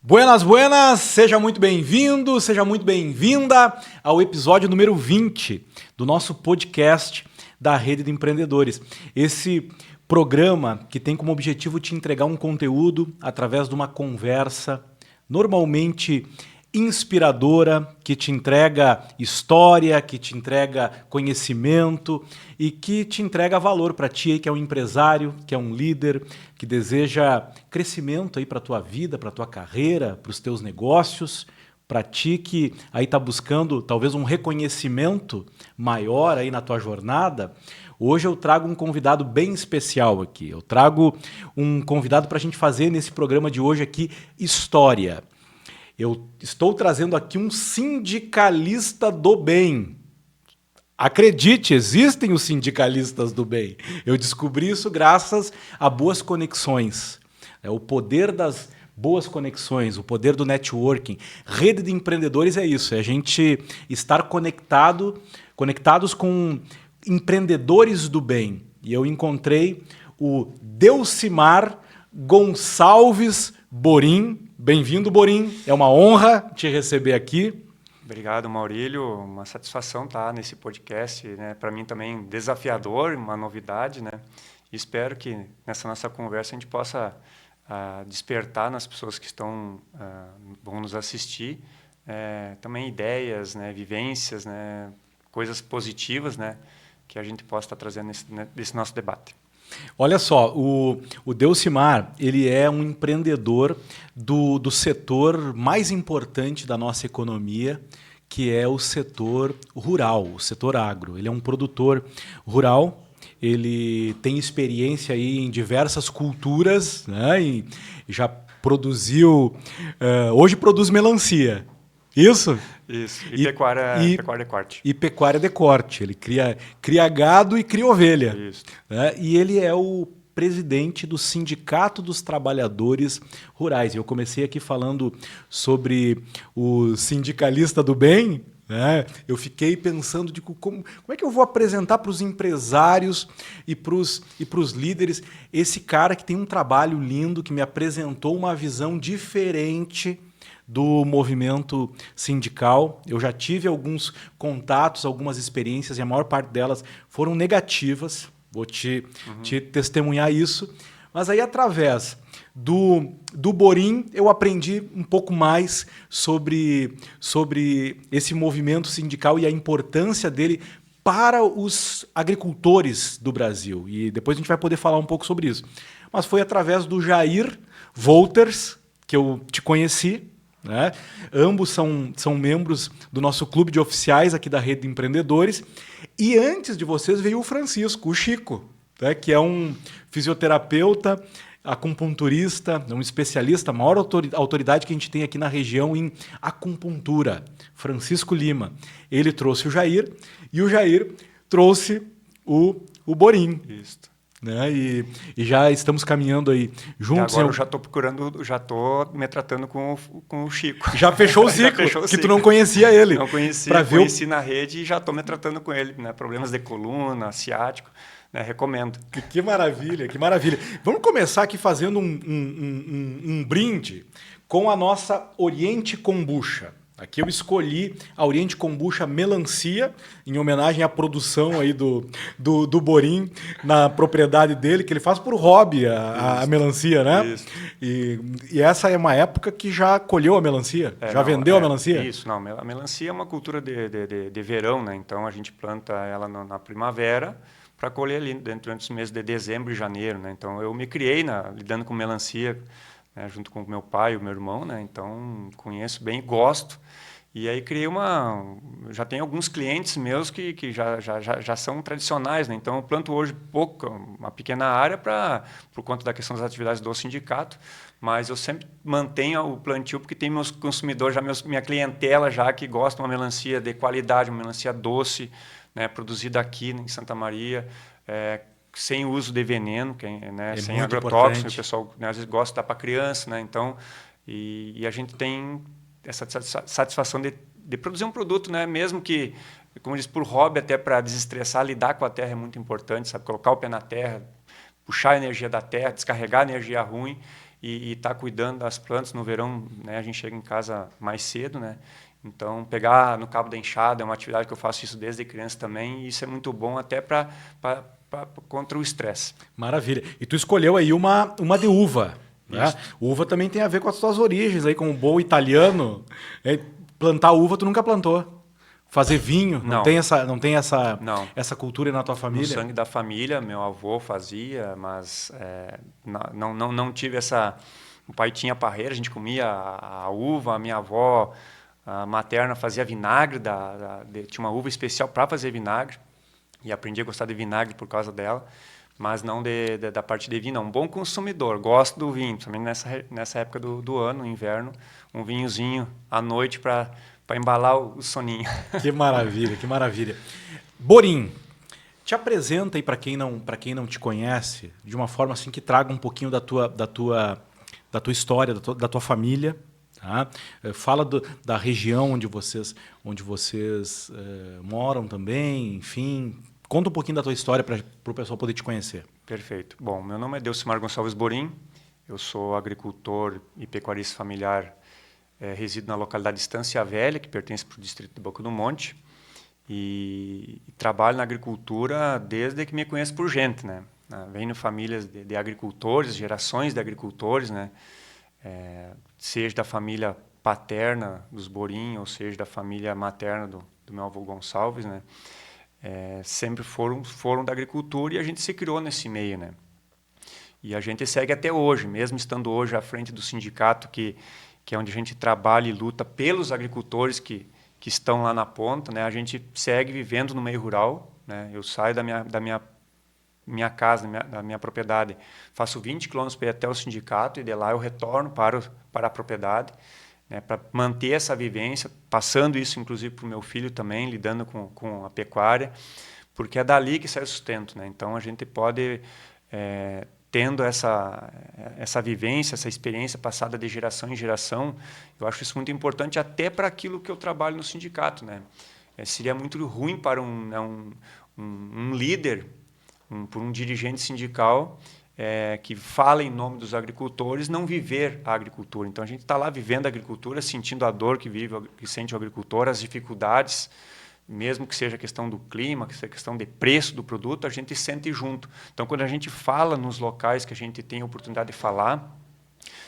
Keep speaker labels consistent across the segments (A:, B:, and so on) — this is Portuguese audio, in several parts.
A: Buenas, buenas! Seja muito bem-vindo, seja muito bem-vinda ao episódio número 20 do nosso podcast da Rede de Empreendedores. Esse programa que tem como objetivo te entregar um conteúdo através de uma conversa normalmente inspiradora, que te entrega história, que te entrega conhecimento e que te entrega valor para ti aí, que é um empresário, que é um líder, que deseja crescimento aí para a tua vida, para a tua carreira, para os teus negócios, para ti que aí está buscando talvez um reconhecimento maior aí na tua jornada. Hoje eu trago um convidado bem especial aqui. Eu trago um convidado para a gente fazer nesse programa de hoje aqui história. Eu estou trazendo aqui um sindicalista do bem. Acredite, existem os sindicalistas do bem. Eu descobri isso graças a boas conexões. É o poder das boas conexões, o poder do networking. Rede de empreendedores é isso, é a gente estar conectados com empreendedores do bem. E eu encontrei o Delcimar Gonçalves Borim. Bem-vindo, Borim. É uma honra te receber aqui.
B: Obrigado, Maurílio. Uma satisfação estar nesse podcast, né? Para mim também desafiador, uma novidade, né? E espero que nessa nossa conversa a gente possa despertar nas pessoas que vão nos assistir também ideias, né? Vivências, né? Coisas positivas, né? Que a gente possa estar trazendo nesse nosso debate.
A: Olha só, o Delcimar, ele é um empreendedor do setor mais importante da nossa economia, que é o setor rural, o setor agro. Ele é um produtor rural, ele tem experiência aí em diversas culturas, né? E já produziu, hoje produz melancia. Isso?
B: Isso. E pecuária de corte.
A: E pecuária de corte. Ele cria gado e cria ovelha.
B: Isso.
A: Né? E ele é o presidente do Sindicato dos Trabalhadores Rurais. Eu comecei aqui falando sobre o sindicalista do bem. Né? Eu fiquei pensando de como é que eu vou apresentar para os empresários e para os líderes esse cara que tem um trabalho lindo, que me apresentou uma visão diferente do movimento sindical. Eu já tive alguns contatos, algumas experiências, e a maior parte delas foram negativas. Vou te testemunhar isso. Mas aí, através do Borim, eu aprendi um pouco mais sobre esse movimento sindical e a importância dele para os agricultores do Brasil. E depois a gente vai poder falar um pouco sobre isso. Mas foi através do Jair Wolters que eu te conheci. Né? Ambos são membros do nosso clube de oficiais aqui da Rede de Empreendedores. E antes de vocês veio o Francisco, o Chico, né? Que é um fisioterapeuta, acupunturista, um especialista, a maior autoridade que a gente tem aqui na região em acupuntura, Francisco Lima. Ele trouxe o Jair e o Jair trouxe o Borim.
B: Isso.
A: Né? E já estamos caminhando aí juntos.
B: E agora já estou me tratando com o Chico.
A: Já fechou o ciclo, tu não conhecia ele.
B: Não conhecia, conheci na rede e já estou me tratando com ele. Né? Problemas de coluna, ciático, né? Recomendo.
A: Que maravilha, que maravilha. Vamos começar aqui fazendo um brinde com a nossa Oriente Kombucha. Aqui eu escolhi a Oriente Kombucha Melancia, em homenagem à produção aí do Borim, na propriedade dele, que ele faz por hobby a melancia, né?
B: Isso.
A: E essa é uma época que já colheu a melancia? Vendeu a melancia?
B: Isso, não. A melancia é uma cultura de verão, né? Então a gente planta ela na primavera para colher ali dentro dos meses de dezembro e janeiro, né? Então eu me criei lidando com melancia, né, junto com o meu pai e o meu irmão, né? Então conheço bem, gosto. E aí criei já tenho alguns clientes meus que já são tradicionais, né? Então eu planto hoje uma pequena área por conta da questão das atividades do sindicato, mas eu sempre mantenho o plantio porque tem meus consumidores, minha clientela já que gosta de uma melancia de qualidade, uma melancia doce, né, produzida aqui em Santa Maria, sem uso de veneno, né, sem agrotóxico. O pessoal, né, às vezes gosta de dar para criança, né? Então, e a gente tem essa satisfação de produzir um produto, né? Mesmo que, como eu disse, por hobby, até para desestressar, lidar com a terra é muito importante, sabe? Colocar o pé na terra, puxar a energia da terra, descarregar a energia ruim. e estar cuidando das plantas. No verão, né, a gente chega em casa mais cedo, né? Então, pegar no cabo da enxada é uma atividade que eu faço isso desde criança também, e isso é muito bom até contra o estresse.
A: Maravilha. E tu escolheu aí uma de uva, né? Uva também tem a ver com as tuas origens aí, como bom italiano. Plantar uva tu nunca plantou. Fazer vinho, não tem essa cultura na tua família?
B: No sangue da família, meu avô fazia, mas não tive essa... O pai tinha parreira, a gente comia a uva, a minha avó a materna fazia vinagre, tinha uma uva especial para fazer vinagre, e aprendi a gostar de vinagre por causa dela, mas não da parte de vinho, não. Um bom consumidor, gosto do vinho, também nessa época do ano, inverno, um vinhozinho à noite para embalar o soninho.
A: Que maravilha, que maravilha. Borim, te apresenta aí para quem não te conhece, de uma forma assim que traga um pouquinho da tua história, da tua família. Tá? Fala da região onde vocês moram também, enfim. Conta um pouquinho da tua história para o pessoal poder te conhecer.
B: Perfeito. Bom, meu nome é Delcimar Gonçalves Borim, eu sou agricultor e pecuarista familiar, resido na localidade de Estância Velha, que pertence para o distrito de Boca do Monte, e trabalho na agricultura desde que me conheço por gente, né? Venho de famílias de agricultores, gerações de agricultores, né? Seja da família paterna dos Borim, ou seja da família materna do meu avô Gonçalves, né? Sempre foram da agricultura, e a gente se criou nesse meio, né? E a gente segue até hoje, mesmo estando hoje à frente do sindicato, que é onde a gente trabalha e luta pelos agricultores que estão lá na ponta, né? A gente segue vivendo no meio rural, né? Eu saio da minha casa, da minha propriedade, faço 20 quilômetros para ir até o sindicato, e de lá eu retorno para a propriedade, né, para manter essa vivência, passando isso inclusive para o meu filho também, lidando com a pecuária, porque é dali que sai o sustento, né? Então a gente pode, tendo essa vivência, essa experiência passada de geração em geração, eu acho isso muito importante até para aquilo que eu trabalho no sindicato, né? Seria muito ruim para um líder, por um dirigente sindical que fala em nome dos agricultores, não viver a agricultura. Então, a gente está lá vivendo a agricultura, sentindo a dor que sente o agricultor, as dificuldades, mesmo que seja questão do clima, que seja questão de preço do produto, a gente sente junto. Então, quando a gente fala nos locais que a gente tem a oportunidade de falar,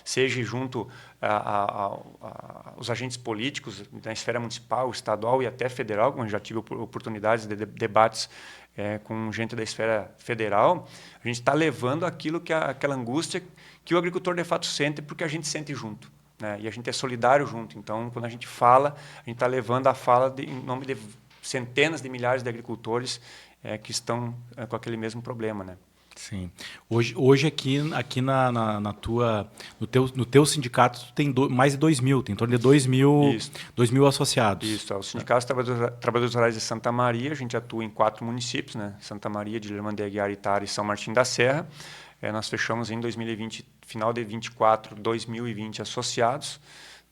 B: seja junto aos agentes políticos da esfera municipal, estadual e até federal, como eu já tive oportunidades de debates com gente da esfera federal, a gente está levando aquela angústia que o agricultor de fato sente, porque a gente sente junto, né? E a gente é solidário junto. Então, quando a gente fala, a gente está levando a fala em nome de centenas de milhares de agricultores que estão com aquele mesmo problema, né?
A: Sim. Hoje aqui no teu sindicato tem mais de 2.000, tem em torno de 2.000 associados.
B: Isso, o Sindicato dos Trabalhadores Rurais de Santa Maria, a gente atua em 4 municípios, né? Santa Maria, Dilermando de Aguiar, Itara e São Martim da Serra. Nós fechamos em 2020, final de 24, 2.020 associados,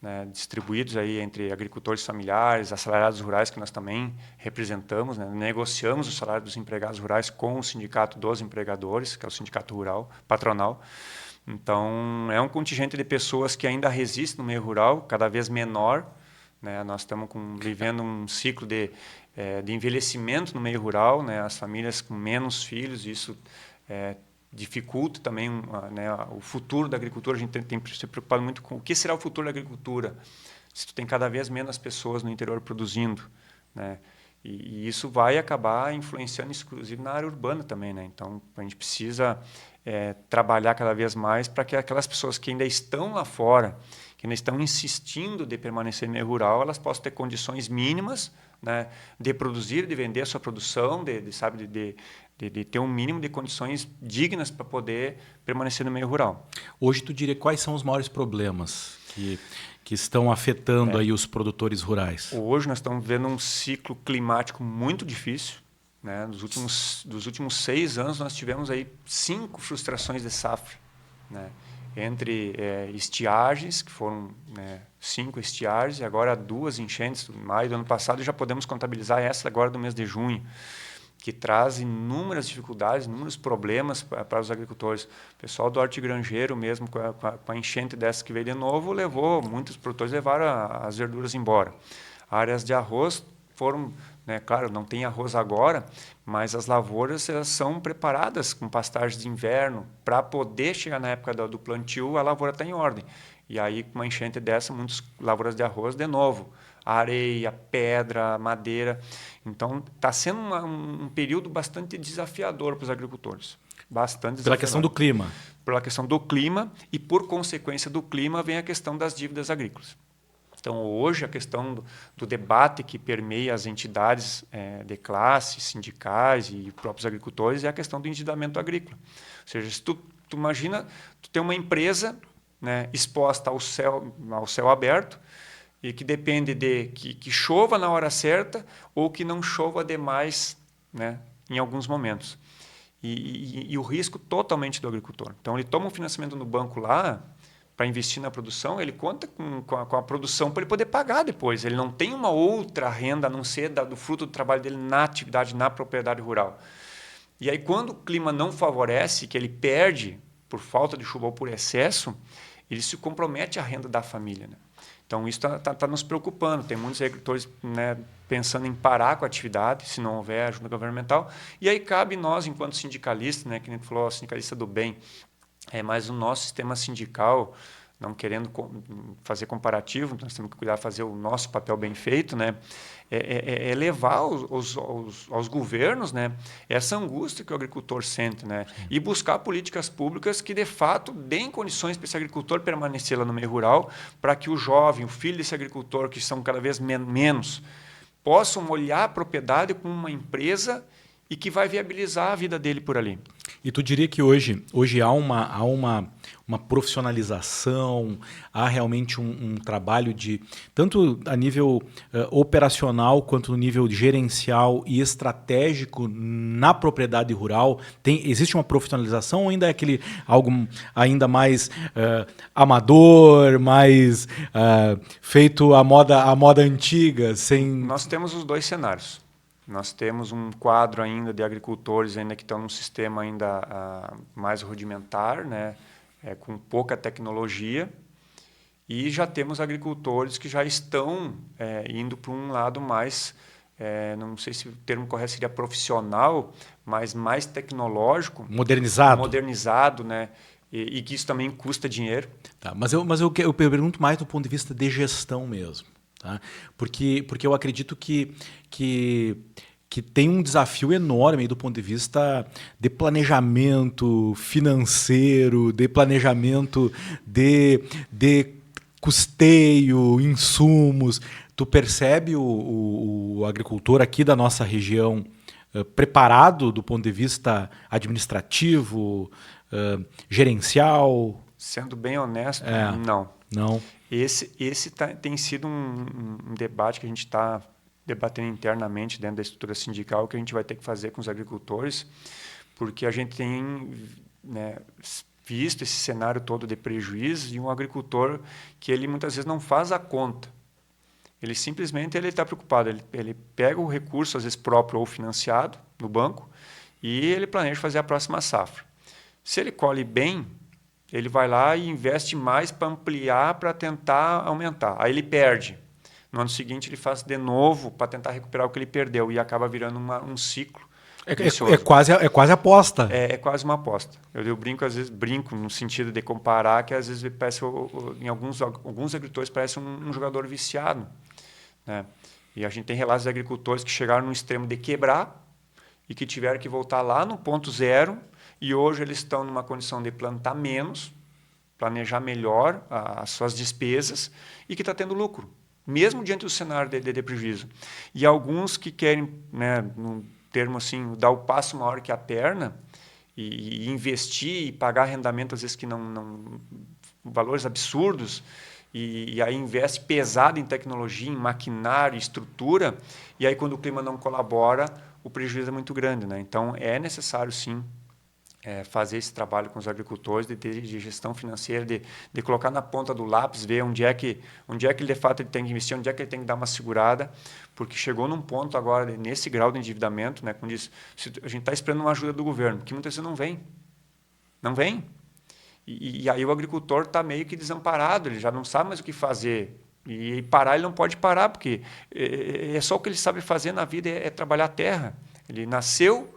B: né, distribuídos aí entre agricultores familiares, assalariados rurais, que nós também representamos, né? Negociamos o salário dos empregados rurais com o Sindicato dos Empregadores, que é o Sindicato Rural Patronal. Então, é um contingente de pessoas que ainda resiste no meio rural, cada vez menor, né? Nós estamos vivendo um ciclo de envelhecimento no meio rural, né? As famílias com menos filhos, isso dificulta também, né, o futuro da agricultura. A gente tem se preocupado muito com o que será o futuro da agricultura, se tu tem cada vez menos pessoas no interior produzindo, né? E isso vai acabar influenciando, inclusive, na área urbana também, né? Então, a gente precisa trabalhar cada vez mais para que aquelas pessoas que ainda estão lá fora, que ainda estão insistindo de permanecer no meio rural, elas possam ter condições mínimas, né, de produzir, de vender a sua produção, de ter um mínimo de condições dignas para poder permanecer no meio rural.
A: Hoje, tu diria quais são os maiores problemas que estão afetando aí os produtores rurais?
B: Hoje nós estamos vendo um ciclo climático muito difícil, né? Dos últimos 6 anos nós tivemos aí 5 frustrações de safra, né? Entre estiagens, que foram 5 estiagens, e agora 2 enchentes, no maio do ano passado, e já podemos contabilizar essa agora do mês de junho. que traz inúmeras dificuldades, inúmeros problemas para os agricultores. O pessoal do hortigranjeiro mesmo, com a enchente dessa que veio de novo, muitos produtores levaram as verduras embora. Áreas de arroz foram, né, claro, não tem arroz agora, mas as lavouras elas são preparadas com pastagens de inverno para poder chegar na época do plantio, a lavoura está em ordem. E aí, com uma enchente dessa, muitas lavouras de arroz, de novo, areia, pedra, madeira. Então, está sendo um período bastante desafiador para os agricultores. Bastante desafiador.
A: Pela questão do clima.
B: Pela questão do clima e, por consequência do clima, vem a questão das dívidas agrícolas. Então, hoje, a questão do debate que permeia as entidades de classe, sindicais e próprios agricultores é a questão do endividamento agrícola. Ou seja, se tu imagina, tu tem uma empresa, né, exposta ao céu aberto, e que depende de que chova na hora certa ou que não chova demais, né, em alguns momentos. E o risco totalmente do agricultor. Então, ele toma um financiamento no banco lá para investir na produção, ele conta com a produção para ele poder pagar depois. Ele não tem uma outra renda a não ser do fruto do trabalho dele na atividade, na propriedade rural. E aí, quando o clima não favorece, que ele perde por falta de chuva ou por excesso, ele se compromete a renda da família, né? Então, isso está nos preocupando. Tem muitos agricultores, né, pensando em parar com a atividade, se não houver ajuda governamental. E aí cabe nós, enquanto sindicalistas, né, que nem tu falou, sindicalista do bem, mas o nosso sistema sindical, não querendo fazer comparativo, nós temos que cuidar de fazer o nosso papel bem feito, né, levar aos governos, né, essa angústia que o agricultor sente, né, e buscar políticas públicas que, de fato, deem condições para esse agricultor permanecer lá no meio rural, para que o jovem, o filho desse agricultor, que são cada vez menos, possam olhar a propriedade como uma empresa e que vai viabilizar a vida dele por ali.
A: E tu diria que hoje há uma profissionalização, há realmente um trabalho de tanto a nível operacional quanto no nível gerencial e estratégico na propriedade rural? Existe uma profissionalização ou ainda é algo ainda mais amador, mais feito à moda antiga?
B: Nós temos os dois cenários. Nós temos um quadro ainda de agricultores ainda que estão num sistema ainda mais rudimentar, né, com pouca tecnologia, e já temos agricultores que já estão indo para um lado mais, não sei se o termo correto seria profissional, mas mais tecnológico. Modernizado, né, e que isso também custa dinheiro.
A: Tá, mas eu pergunto mais do ponto de vista de gestão mesmo. Tá? Porque eu acredito que tem um desafio enorme do ponto de vista de planejamento financeiro, de planejamento de custeio, insumos. Tu percebe o agricultor aqui da nossa região preparado do ponto de vista administrativo, gerencial?
B: Sendo bem honesto, não. Esse tem sido um debate que a gente está debatendo internamente dentro da estrutura sindical, que a gente vai ter que fazer com os agricultores, porque a gente tem, né, visto esse cenário todo de prejuízo e um agricultor que ele muitas vezes não faz a conta. Ele simplesmente está preocupado. Ele pega o recurso, às vezes próprio ou financiado, no banco, e ele planeja fazer a próxima safra. Se ele colhe bem, ele vai lá e investe mais para ampliar, para tentar aumentar. Aí ele perde. No ano seguinte, ele faz de novo para tentar recuperar o que ele perdeu e acaba virando um ciclo.
A: É quase aposta.
B: É quase uma aposta. Eu às vezes brinco no sentido de comparar, que às vezes parece, em alguns agricultores parece um jogador viciado, né? E a gente tem relatos de agricultores que chegaram no extremo de quebrar e que tiveram que voltar lá no ponto zero, e hoje eles estão numa condição de plantar menos, planejar melhor as suas despesas e que está tendo lucro, mesmo diante do cenário de prejuízo. E alguns que querem, né, num termo assim, dar o passo maior que a perna e investir e pagar arrendamento, às vezes, que não valores absurdos, e aí investe pesado em tecnologia, em maquinário, estrutura, e aí quando o clima não colabora, o prejuízo é muito grande, né? Então, é necessário, sim, fazer esse trabalho com os agricultores de gestão financeira, de colocar na ponta do lápis, ver onde é que ele de fato ele tem que investir, onde é que ele tem que dar uma segurada, porque chegou num ponto agora, nesse grau de endividamento, né, como diz, a gente está esperando uma ajuda do governo, que muitas vezes não vem. Não vem. E aí o agricultor está meio que desamparado, ele já não sabe mais o que fazer. E parar ele não pode parar, porque é só o que ele sabe fazer na vida, é trabalhar a terra. Ele nasceu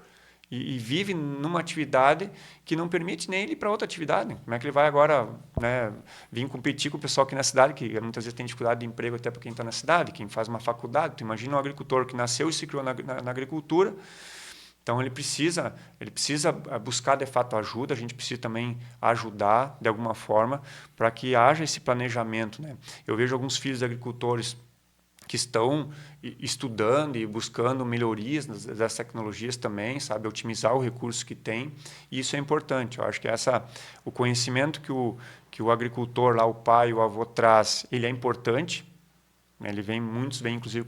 B: e vive numa atividade que não permite nem ele ir para outra atividade. Como é que ele vai agora, né, vir competir com o pessoal aqui na cidade, que muitas vezes tem dificuldade de emprego até para quem está na cidade, quem faz uma faculdade. Tu imagina um agricultor que nasceu e se criou na agricultura. Então, ele precisa buscar, de fato, ajuda. A gente precisa também ajudar, de alguma forma, para que haja esse planejamento, né? Eu vejo alguns filhos de agricultores que estão estudando e buscando melhorias das tecnologias também, sabe? Otimizar o recurso que tem. E isso é importante. Eu acho que o conhecimento que o agricultor, lá, o pai, o avô traz, ele é importante. Muitos vêm, inclusive,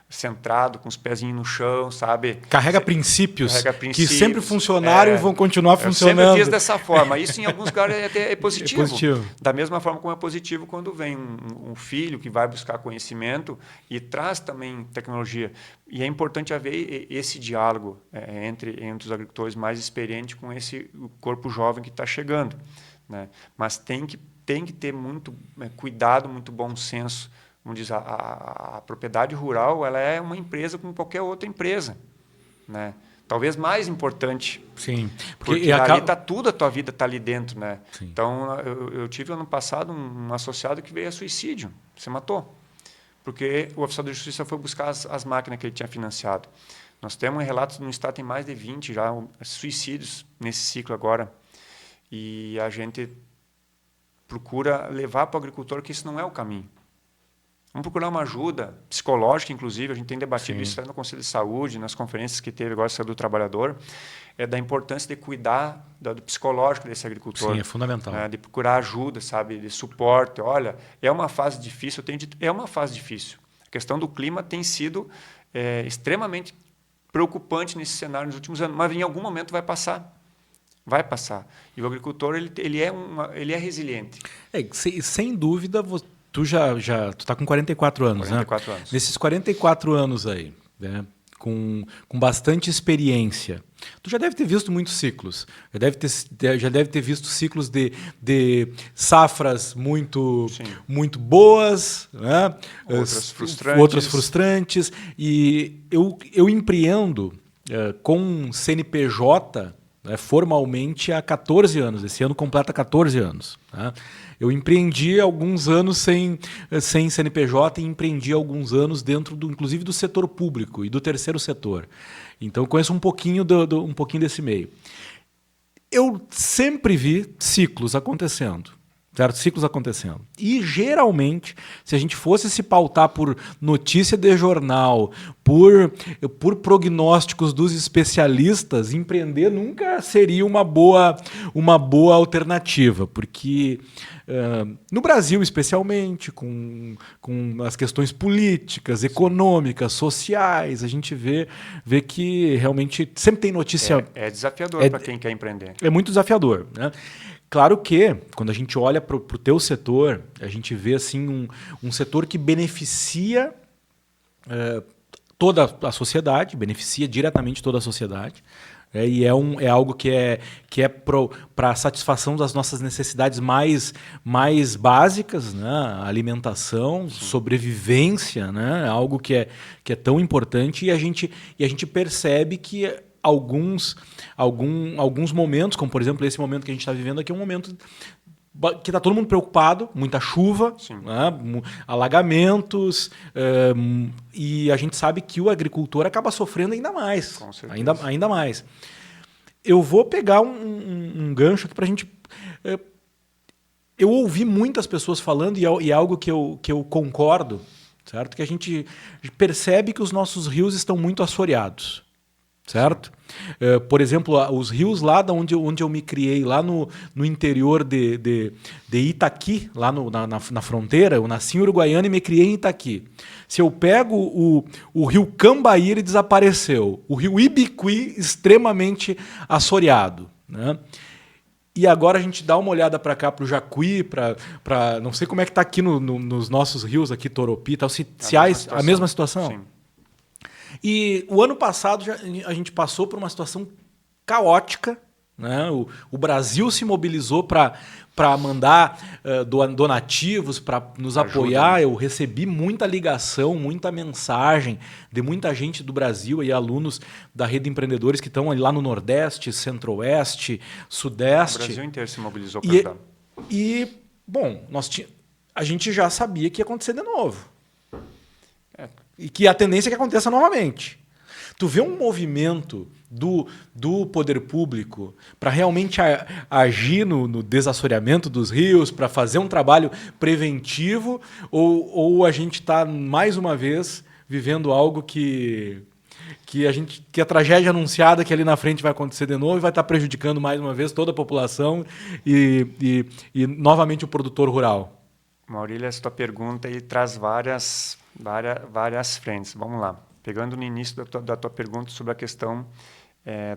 B: centrado, com os pezinhos no chão, sabe?
A: Carrega princípios que sempre funcionaram e vão continuar funcionando.
B: Eu sempre fiz dessa forma. Isso, em alguns lugares, é positivo.
A: É positivo.
B: Da mesma forma como é positivo quando vem um filho que vai buscar conhecimento e traz também tecnologia. E é importante haver esse diálogo entre os agricultores mais experientes com esse corpo jovem que está chegando, né? Mas tem que ter muito cuidado, muito bom senso. Como diz, a propriedade rural, ela é uma empresa como qualquer outra empresa, né? Talvez mais importante.
A: Sim.
B: Porque ali está tudo, a tua vida está ali dentro, né?
A: Sim.
B: Então, eu tive ano passado um associado que veio a suicídio, se matou, porque o oficial de justiça foi buscar as máquinas que ele tinha financiado. Nós temos relatos no estado, tem mais de 20 já suicídios nesse ciclo agora. E a gente procura levar para o agricultor que isso não é o caminho. Vamos procurar uma ajuda psicológica, inclusive. A gente tem debatido Sim. isso no Conselho de Saúde, nas conferências que teve agora do Trabalhador, da importância de cuidar do psicológico desse agricultor.
A: Sim, é fundamental.
B: De procurar ajuda, sabe, de suporte. Olha, é uma fase difícil, é uma fase difícil. A questão do clima tem sido extremamente preocupante nesse cenário nos últimos anos, mas em algum momento vai passar. Vai passar. E o agricultor ele é resiliente.
A: Sem dúvida, tu tá com 44 anos,
B: 44
A: né?
B: anos.
A: Nesses 44 anos aí, né? Com bastante experiência, tu já deve ter visto muitos ciclos. Já deve ter visto ciclos de safras muito boas, né? Outras frustrantes. E eu empreendo com CNPJ formalmente há 14 anos. Esse ano completa 14 anos. Tá? Eu empreendi alguns anos sem CNPJ e empreendi alguns anos dentro, inclusive, do setor público e do terceiro setor. Então, eu conheço um pouquinho desse meio. Eu sempre vi ciclos acontecendo. Certo? Ciclos acontecendo. E, geralmente, se a gente fosse se pautar por notícia de jornal, por prognósticos dos especialistas, empreender nunca seria uma boa alternativa, porque no Brasil, especialmente, com as questões políticas, econômicas, sociais, a gente vê que realmente sempre tem notícia...
B: É desafiador para quem quer empreender.
A: É muito desafiador, né? Claro que, quando a gente olha para o teu setor, a gente vê assim, um setor que beneficia toda a sociedade, beneficia diretamente toda a sociedade, e é algo que é para a satisfação das nossas necessidades mais básicas, né? Alimentação, sobrevivência, né? É algo que é tão importante, e a gente percebe que alguns momentos, como por exemplo esse momento que a gente está vivendo aqui, é um momento que está todo mundo preocupado, muita chuva, né, alagamentos, e a gente sabe que o agricultor acaba sofrendo ainda mais.
B: Com certeza.
A: Ainda mais. Eu vou pegar um gancho aqui para a gente... Eu ouvi muitas pessoas falando, e é algo que eu concordo, certo? Que a gente percebe que os nossos rios estão muito assoreados. Certo? Por exemplo, os rios lá onde eu me criei, lá no interior de Itaqui, lá na fronteira, eu nasci em Uruguaiana e me criei em Itaqui. Se eu pego o rio Cambaí, ele desapareceu. O rio Ibiqui, extremamente assoreado. né? E agora a gente dá uma olhada para cá, para o Jacuí, para não sei como é que está aqui nos nossos rios, aqui Toropi, tal, se há a mesma situação.
B: Sim.
A: E o ano passado a gente passou por uma situação caótica, né? O Brasil se mobilizou para mandar donativos, para nos apoiar. Eu recebi muita ligação, muita mensagem de muita gente do Brasil, e alunos da Rede de Empreendedores que estão lá no Nordeste, Centro-Oeste, Sudeste.
B: O Brasil inteiro se mobilizou para ajudar.
A: Bom, a gente já sabia que ia acontecer de novo. E que a tendência é que aconteça novamente. Tu vê um movimento do poder público para realmente agir no desassoreamento dos rios, para fazer um trabalho preventivo, ou a gente está, mais uma vez, vivendo algo que a tragédia anunciada que ali na frente vai acontecer de novo e vai estar prejudicando mais uma vez toda a população e novamente o produtor rural?
B: Maurílio, essa tua pergunta aí traz várias frentes. Vamos lá. Pegando no início da tua pergunta sobre a questão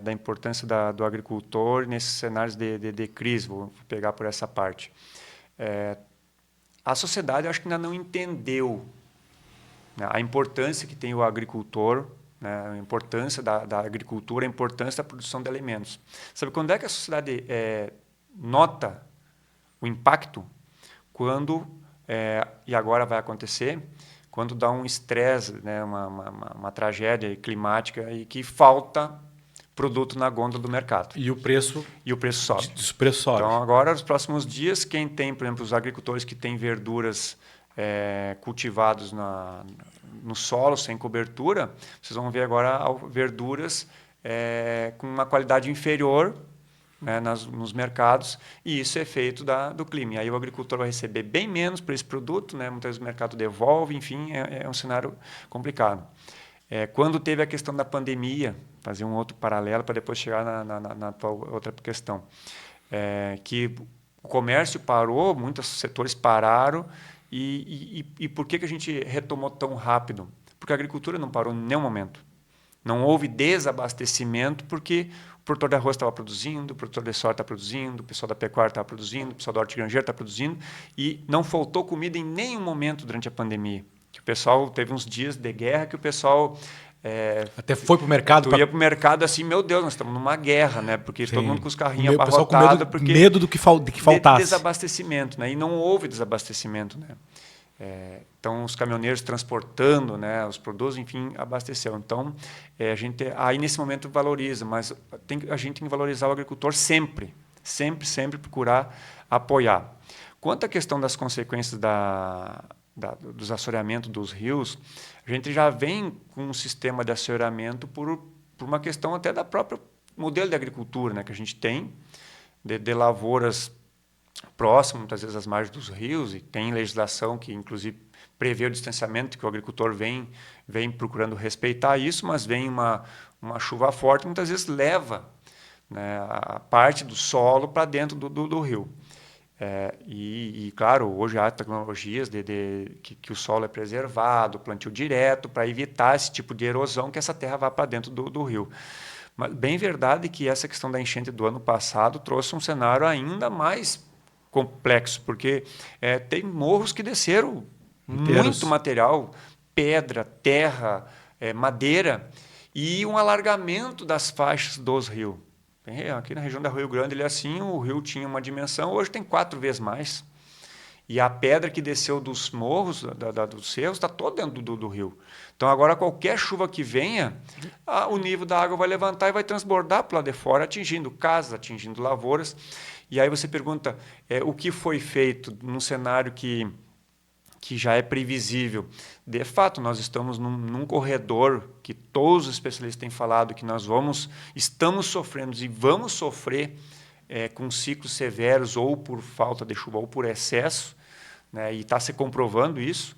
B: da importância do agricultor nesses cenários de crise, vou pegar por essa parte. A sociedade, eu acho que ainda não entendeu, né, a importância que tem o agricultor, né, a importância da agricultura, a importância da produção de alimentos. Sabe quando é que a sociedade nota o impacto? Quando, e agora vai acontecer, quando dá um estresse, né, uma tragédia climática e que falta produto na gôndola do mercado.
A: E o preço
B: sobe. Então, agora, nos próximos dias, quem tem, por exemplo, os agricultores que têm verduras cultivados no solo, sem cobertura, vocês vão ver agora verduras com uma qualidade inferior, né, nos mercados, e isso é efeito do clima. E aí o agricultor vai receber bem menos por esse produto, né, muitas vezes o mercado devolve, enfim, é um cenário complicado. Quando teve a questão da pandemia, fazer um outro paralelo para depois chegar na tua outra questão, que o comércio parou, muitos setores pararam, e por que a gente retomou tão rápido? Porque a agricultura não parou em nenhum momento. Não houve desabastecimento porque o produtor de arroz estava produzindo, o produtor de soja está produzindo, o pessoal da pecuária estava produzindo, o pessoal da hortigranjeira está produzindo, e não faltou comida em nenhum momento durante a pandemia. Que o pessoal teve uns dias de guerra que o pessoal
A: até foi para o mercado.
B: Tu ia para o mercado assim, meu Deus, nós estamos numa guerra, né? Porque
A: Sim.
B: Todo mundo com os carrinhos abarrotados.
A: Medo de que faltasse.
B: Desabastecimento, né? E não houve desabastecimento, né? Então, os caminhoneiros transportando, né, os produtos, enfim, abasteceu. Então, a gente aí nesse momento valoriza, mas a gente tem que valorizar o agricultor sempre, sempre, sempre procurar apoiar. Quanto à questão das consequências do desassoreamento dos rios, a gente já vem com um sistema de assoreamento por uma questão até da própria modelo de agricultura, né, que a gente tem, de lavouras próximo, muitas vezes, às margens dos rios, e tem legislação que, inclusive, prevê o distanciamento, que o agricultor vem procurando respeitar isso, mas vem uma chuva forte, muitas vezes leva, né, a parte do solo para dentro do rio. Claro, hoje há tecnologias que o solo é preservado, plantio direto, para evitar esse tipo de erosão, que essa terra vá para dentro do rio. Mas bem verdade que essa questão da enchente do ano passado trouxe um cenário ainda mais complexo, porque tem morros que desceram inteiros. Muito material, pedra, terra, madeira, e um alargamento das faixas dos rios. Aqui na região da Rio Grande, ele é assim, o rio tinha uma dimensão, hoje tem 4 vezes mais. E a pedra que desceu dos morros, dos cerros, está toda dentro do rio. Então, agora, qualquer chuva que venha, o nível da água vai levantar e vai transbordar para lá de fora, atingindo casas, atingindo lavouras. E aí você pergunta o que foi feito num cenário que já é previsível. De fato, nós estamos num corredor que todos os especialistas têm falado que estamos sofrendo e vamos sofrer com ciclos severos, ou por falta de chuva, ou por excesso, né, e está se comprovando isso.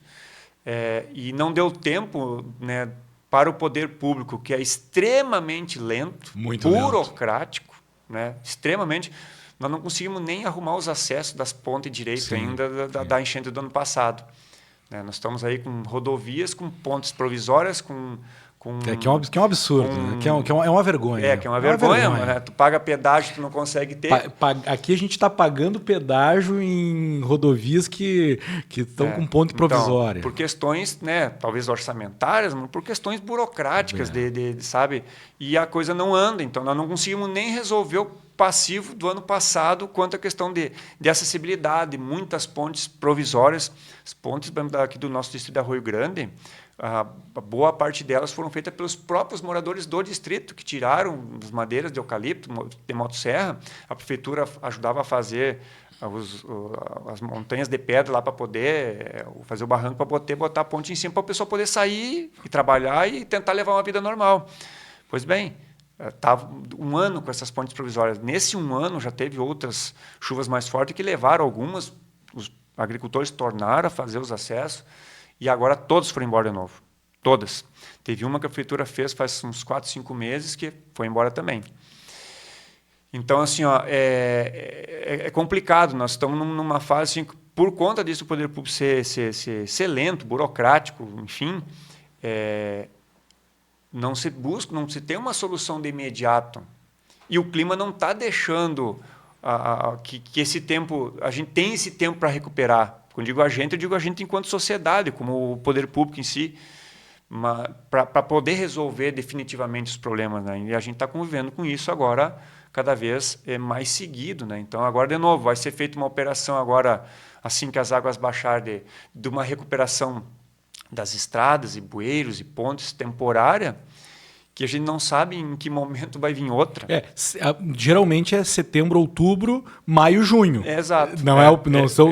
B: E não deu tempo, né, para o poder público, que é extremamente lento,
A: muito
B: burocrático, né, extremamente. Nós não conseguimos nem arrumar os acessos das pontes direitas ainda da enchente do ano passado. Nós estamos aí com rodovias, com pontes provisórias, com
A: Que é um absurdo, né? É uma vergonha.
B: Que é uma vergonha, né? Tu paga pedágio, tu não consegue ter.
A: Aqui a gente está pagando pedágio em rodovias que estão com ponto provisório.
B: Por questões, né, talvez orçamentárias, mas por questões burocráticas, sabe? E a coisa não anda. Então, nós não conseguimos nem resolver o passivo do ano passado quanto à questão de acessibilidade. Muitas pontes provisórias, as pontes aqui do nosso distrito da Rio Grande, a boa parte delas foram feitas pelos próprios moradores do distrito, que tiraram as madeiras de eucalipto, de motosserra. A prefeitura ajudava a fazer as montanhas de pedra lá para poder fazer o barranco, para poder botar a ponte em cima, para o pessoal poder sair e trabalhar e tentar levar uma vida normal. Pois bem, estava um ano com essas pontes provisórias. Nesse um ano já teve outras chuvas mais fortes que levaram algumas, os agricultores tornaram a fazer os acessos, e agora todos foram embora de novo. Todas. Teve uma que a prefeitura fez faz uns 4, 5 meses que foi embora também. Então, assim, é complicado. Nós estamos numa fase, assim, por conta disso, o poder público ser lento, burocrático, enfim, não se busca, não se tem uma solução de imediato. E o clima não está deixando que esse tempo, a gente tem esse tempo para recuperar. Quando eu digo a gente enquanto sociedade, como o poder público em si, para poder resolver definitivamente os problemas, né? E a gente está convivendo com isso agora cada vez mais seguido, né? Então, agora, de novo, vai ser feita uma operação agora, assim que as águas baixarem, de uma recuperação das estradas e bueiros e pontes temporária, que a gente não sabe em que momento vai vir outra.
A: Geralmente é setembro, outubro, maio, junho.
B: Exato.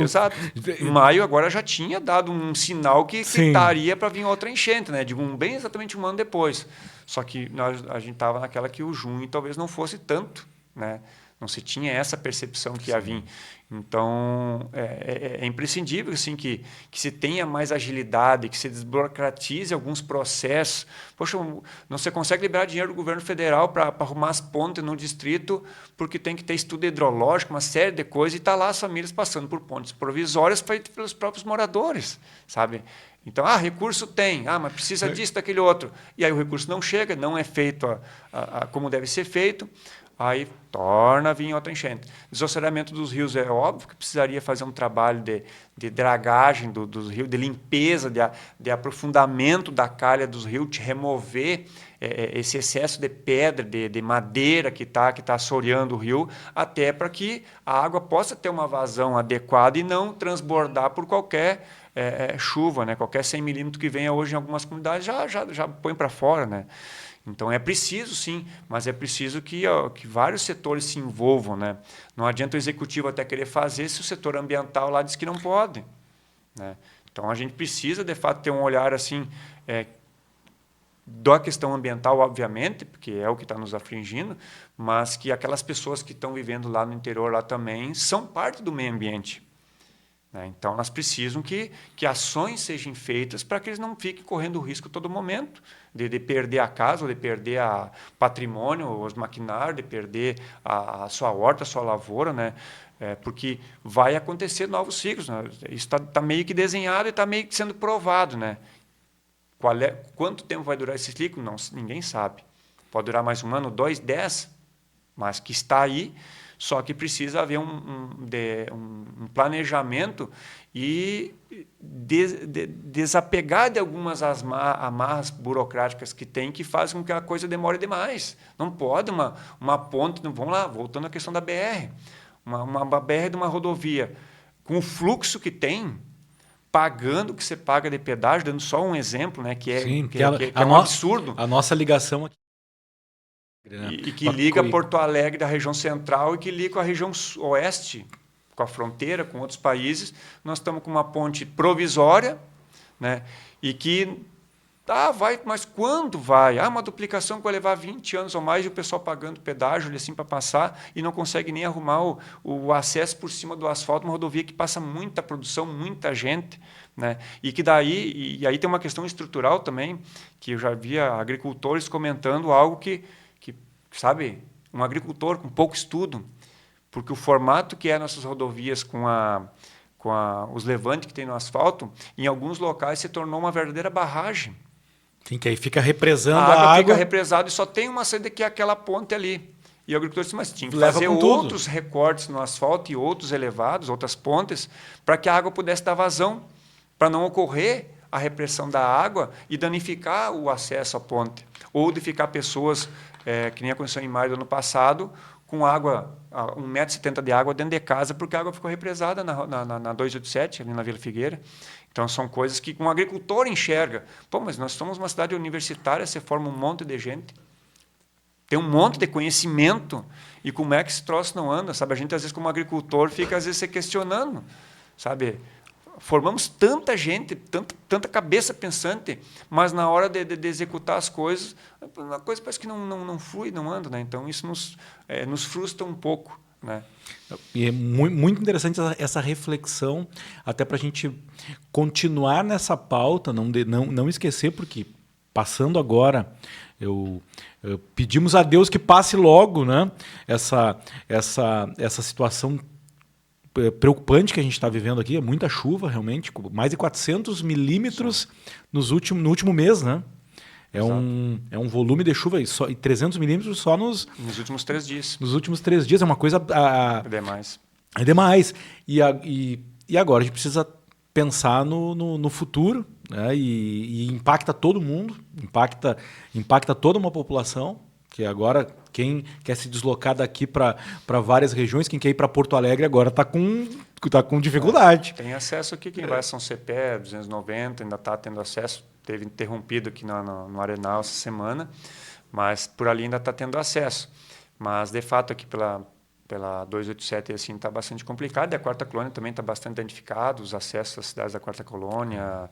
A: Exato.
B: Maio agora já tinha dado um sinal que estaria para vir outra enchente, né? Digo, bem exatamente um ano depois. Só que a gente estava naquela que o junho talvez não fosse tanto, né? Não se tinha essa percepção que ia vir. Então, é imprescindível assim, que se tenha mais agilidade, que se desburocratize alguns processos. Poxa, não se consegue liberar dinheiro do governo federal para arrumar as pontes no distrito, porque tem que ter estudo hidrológico, uma série de coisas, e está lá as famílias passando por pontes provisórias feitas pelos próprios moradores, sabe? Então, recurso tem, mas precisa disso, daquele outro. E aí o recurso não chega, não é feito como deve ser feito. Aí torna a vir outra enchente. Desassoreamento dos rios é óbvio que precisaria fazer um trabalho de dragagem dos rios, de limpeza, de aprofundamento da calha dos rios, de remover esse excesso de pedra, de madeira que está assoreando o rio, até para que a água possa ter uma vazão adequada e não transbordar por qualquer chuva, né? Qualquer 100 milímetros que venha hoje em algumas comunidades já põe para fora, né? Então, é preciso, sim, mas é preciso que vários setores se envolvam, né? Não adianta o executivo até querer fazer se o setor ambiental lá diz que não pode, né? Então, a gente precisa, de fato, ter um olhar assim, da questão ambiental, obviamente, porque é o que está nos afligindo, mas que aquelas pessoas que estão vivendo lá no interior lá também são parte do meio ambiente. Então, elas precisam que ações sejam feitas para que eles não fiquem correndo o risco a todo momento de perder a casa, de perder o patrimônio, os maquinários, de perder a sua horta, a sua lavoura, né? Porque vai acontecer novos ciclos, né? Isso está meio que desenhado e está meio que sendo provado, né? Quanto tempo vai durar esse ciclo? Não, ninguém sabe. Pode durar mais 1 ano, 2, 10, mas que está aí. Só que precisa haver um planejamento e desapegar de algumas amarras burocráticas que tem, que fazem com que a coisa demore demais. Não pode uma ponte, vamos lá, voltando à questão da BR, uma BR de uma rodovia, com o fluxo que tem, pagando o que você paga de pedágio, dando só um exemplo, né, que é um absurdo.
A: A nossa ligação aqui.
B: E que liga Porto Alegre da região central e que liga com a região oeste, com a fronteira, com outros países. Nós estamos com uma ponte provisória, né? E que vai, mas quando vai? Uma duplicação que vai levar 20 anos ou mais e o pessoal pagando pedágio assim para passar e não consegue nem arrumar o acesso por cima do asfalto, uma rodovia que passa muita produção, muita gente, né? E aí tem uma questão estrutural também, que eu já via agricultores comentando algo que sabe, um agricultor com pouco estudo, porque o formato que é nossas rodovias com os levantes que tem no asfalto, em alguns locais se tornou uma verdadeira barragem.
A: Sim, que aí fica represando
B: A
A: a
B: água fica
A: água.
B: represada e só tem uma saída que é aquela ponte ali. E o agricultor disse, mas tinha que
A: Leva
B: fazer
A: com tudo.
B: outros recortes no asfalto e outros elevados, outras pontes, para que a água pudesse dar vazão, para não ocorrer a repressão da água e danificar o acesso à ponte. Ou de ficar pessoas, que nem aconteceu em maio do ano passado, com água, 1,70 m de água dentro de casa, porque a água ficou represada na 287, ali na Vila Figueira. Então, são coisas que um agricultor enxerga. Pô, mas nós somos uma cidade universitária, você forma um monte de gente, tem um monte de conhecimento, e como é que esse troço não anda? Sabe? A gente, às vezes, como agricultor, fica, às vezes, se questionando. Sabe? Formamos tanta gente, tanta cabeça pensante, mas na hora de executar as coisas, a coisa parece que não flui, não anda. Né? Então, isso nos frustra um pouco. Né?
A: E é muito interessante essa reflexão, até para a gente continuar nessa pauta, não esquecer, porque passando agora, pedimos a Deus que passe logo, né, essa situação preocupante que a gente está vivendo aqui, é muita chuva realmente, mais de 400 milímetros no último mês, né? É um volume de chuva e 300 milímetros só nos
B: últimos 3 dias.
A: Nos últimos 3 dias, é uma coisa...
B: É demais.
A: É demais. E agora a gente precisa pensar no futuro, né? E impacta todo mundo, impacta toda uma população, que agora quem quer se deslocar daqui para várias regiões, quem quer ir para Porto Alegre agora está com dificuldade.
B: Tem acesso aqui, quem vai a São Cepé, 290, ainda está tendo acesso. Teve interrompido aqui no Arenal essa semana, mas por ali ainda está tendo acesso. Mas, de fato, aqui pela 287 assim, está bastante complicado, e a Quarta Colônia também está bastante danificado, os acessos às cidades da Quarta Colônia,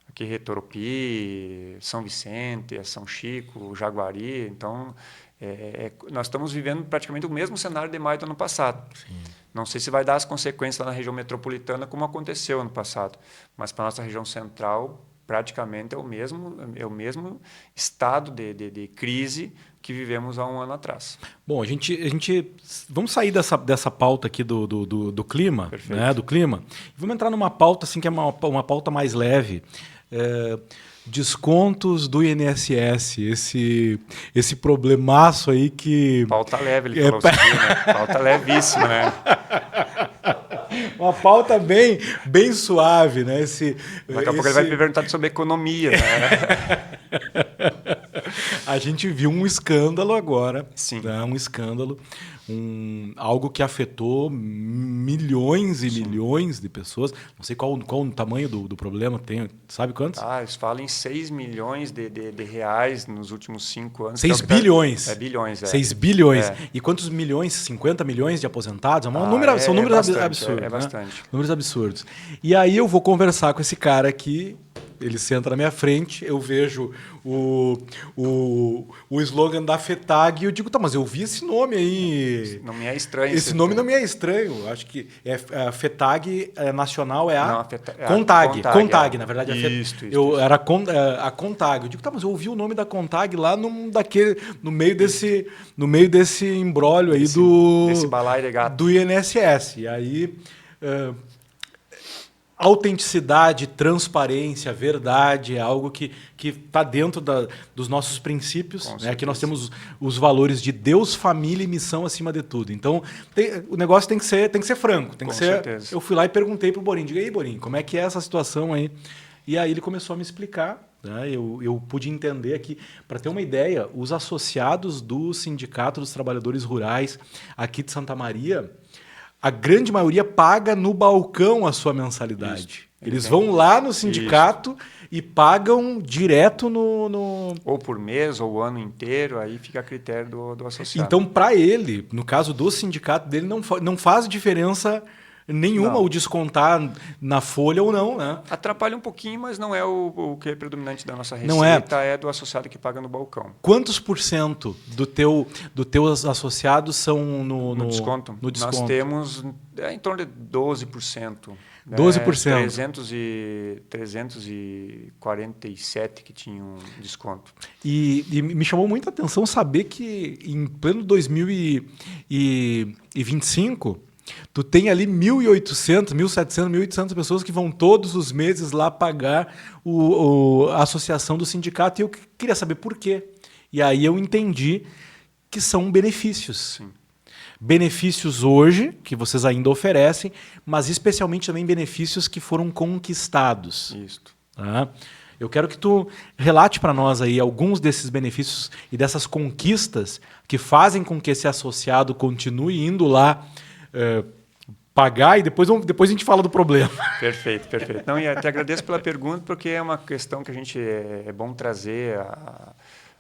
B: aqui Retoropi, São Vicente, São Chico, Jaguari. Então, nós estamos vivendo praticamente o mesmo cenário de maio do ano passado. Sim. Não sei se vai dar as consequências lá na região metropolitana, como aconteceu ano passado, mas para a nossa região central, praticamente é o mesmo estado de crise que vivemos há um ano atrás.
A: Bom, a gente vamos sair dessa pauta aqui do clima, né, do clima. Vamos entrar numa pauta assim, que é uma pauta mais leve. Descontos do INSS, esse problemaço aí que...
B: Pauta leve, ele falou assim, né? Pauta levíssima, né?
A: Uma pauta bem suave, né?
B: Daqui a pouco ele vai me perguntar sobre economia, né?
A: A gente viu um escândalo agora.
B: Sim.
A: Né? Um escândalo. Algo que afetou milhões e milhões de pessoas. Não sei qual o tamanho do problema. Sabe quantos?
B: Eles falam em 6 milhões de reais nos últimos 5 anos.
A: 6 bilhões.
B: Bilhões,
A: 6 bilhões. E quantos milhões? 50 milhões de aposentados? São números absurdos.
B: É bastante.
A: Né? Números absurdos. E aí eu vou conversar com esse cara aqui. Ele senta na minha frente, eu vejo o slogan da FETAG e eu digo, tá, mas eu vi esse nome aí.
B: Não me é estranho.
A: Esse nome não me é estranho. Acho que a FETAG nacional é a
B: CONTAG.
A: CONTAG, na verdade.
B: Isso.
A: Era a CONTAG. Eu digo, tá, mas eu ouvi o nome da CONTAG lá no meio desse imbróglio aí
B: desse balaio de gato.
A: do INSS. E aí... autenticidade, transparência, verdade é algo que está dentro dos nossos princípios. Né? Aqui nós temos os valores de Deus, família e missão acima de tudo. Então, o negócio tem que ser franco. Tem que ser.
B: Certeza.
A: Eu fui lá e perguntei para o Borim, diga aí, Borim, como é que é essa situação aí? E aí ele começou a me explicar. Né? Eu pude entender aqui, para ter uma ideia, os associados do Sindicato dos Trabalhadores Rurais aqui de Santa Maria, a grande maioria paga no balcão a sua mensalidade. Isso. Eles vão lá no sindicato e pagam direto no...
B: Ou por mês, ou o ano inteiro, aí fica a critério do associado.
A: Então, para ele, no caso do sindicato dele, não faz diferença nenhuma o descontar na folha ou não, né?
B: Atrapalha um pouquinho, mas não é o que é predominante da nossa receita, é do associado que paga no balcão.
A: Quantos por cento dos teus associados são no
B: desconto?
A: No desconto?
B: Nós temos em torno de 12%.
A: 12%.
B: 347 que tinham desconto.
A: E me chamou muita atenção saber que em pleno 2025... Tu tem ali 1.800, 1.700, 1.800 pessoas que vão todos os meses lá pagar a associação do sindicato, e eu queria saber por quê. E aí eu entendi que são benefícios.
B: Sim.
A: Benefícios hoje, que vocês ainda oferecem, mas especialmente também benefícios que foram conquistados.
B: Isso.
A: Tá? Eu quero que tu relate para nós aí alguns desses benefícios e dessas conquistas que fazem com que esse associado continue indo lá pagar, e depois a gente fala do problema.
B: Perfeito. Não, e te agradeço pela pergunta, porque é uma questão que a gente é bom trazer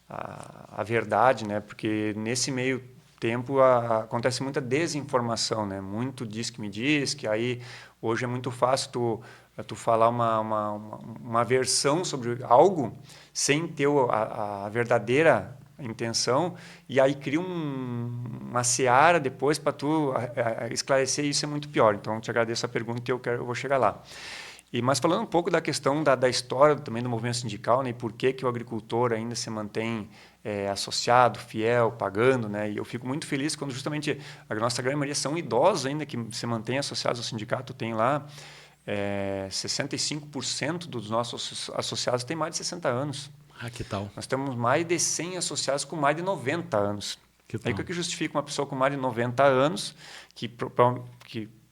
B: a verdade, né? Porque nesse meio tempo acontece muita desinformação, né? Muito diz que me diz, que aí hoje é muito fácil tu falar uma versão sobre algo sem ter a verdadeira intenção, e aí cria uma seara depois para tu esclarecer, isso é muito pior. Então, eu te agradeço a pergunta e eu vou chegar lá. Mas falando um pouco da questão da história também do movimento sindical, né, e por que o agricultor ainda se mantém associado, fiel, pagando, né, e eu fico muito feliz quando justamente a nossa grande maioria são idosos ainda que se mantêm associados ao sindicato. Tem lá 65% dos nossos associados têm mais de 60 anos.
A: Ah, que tal?
B: Nós temos mais de 100 associados com mais de 90 anos. Aí o que justifica uma pessoa com mais de 90 anos que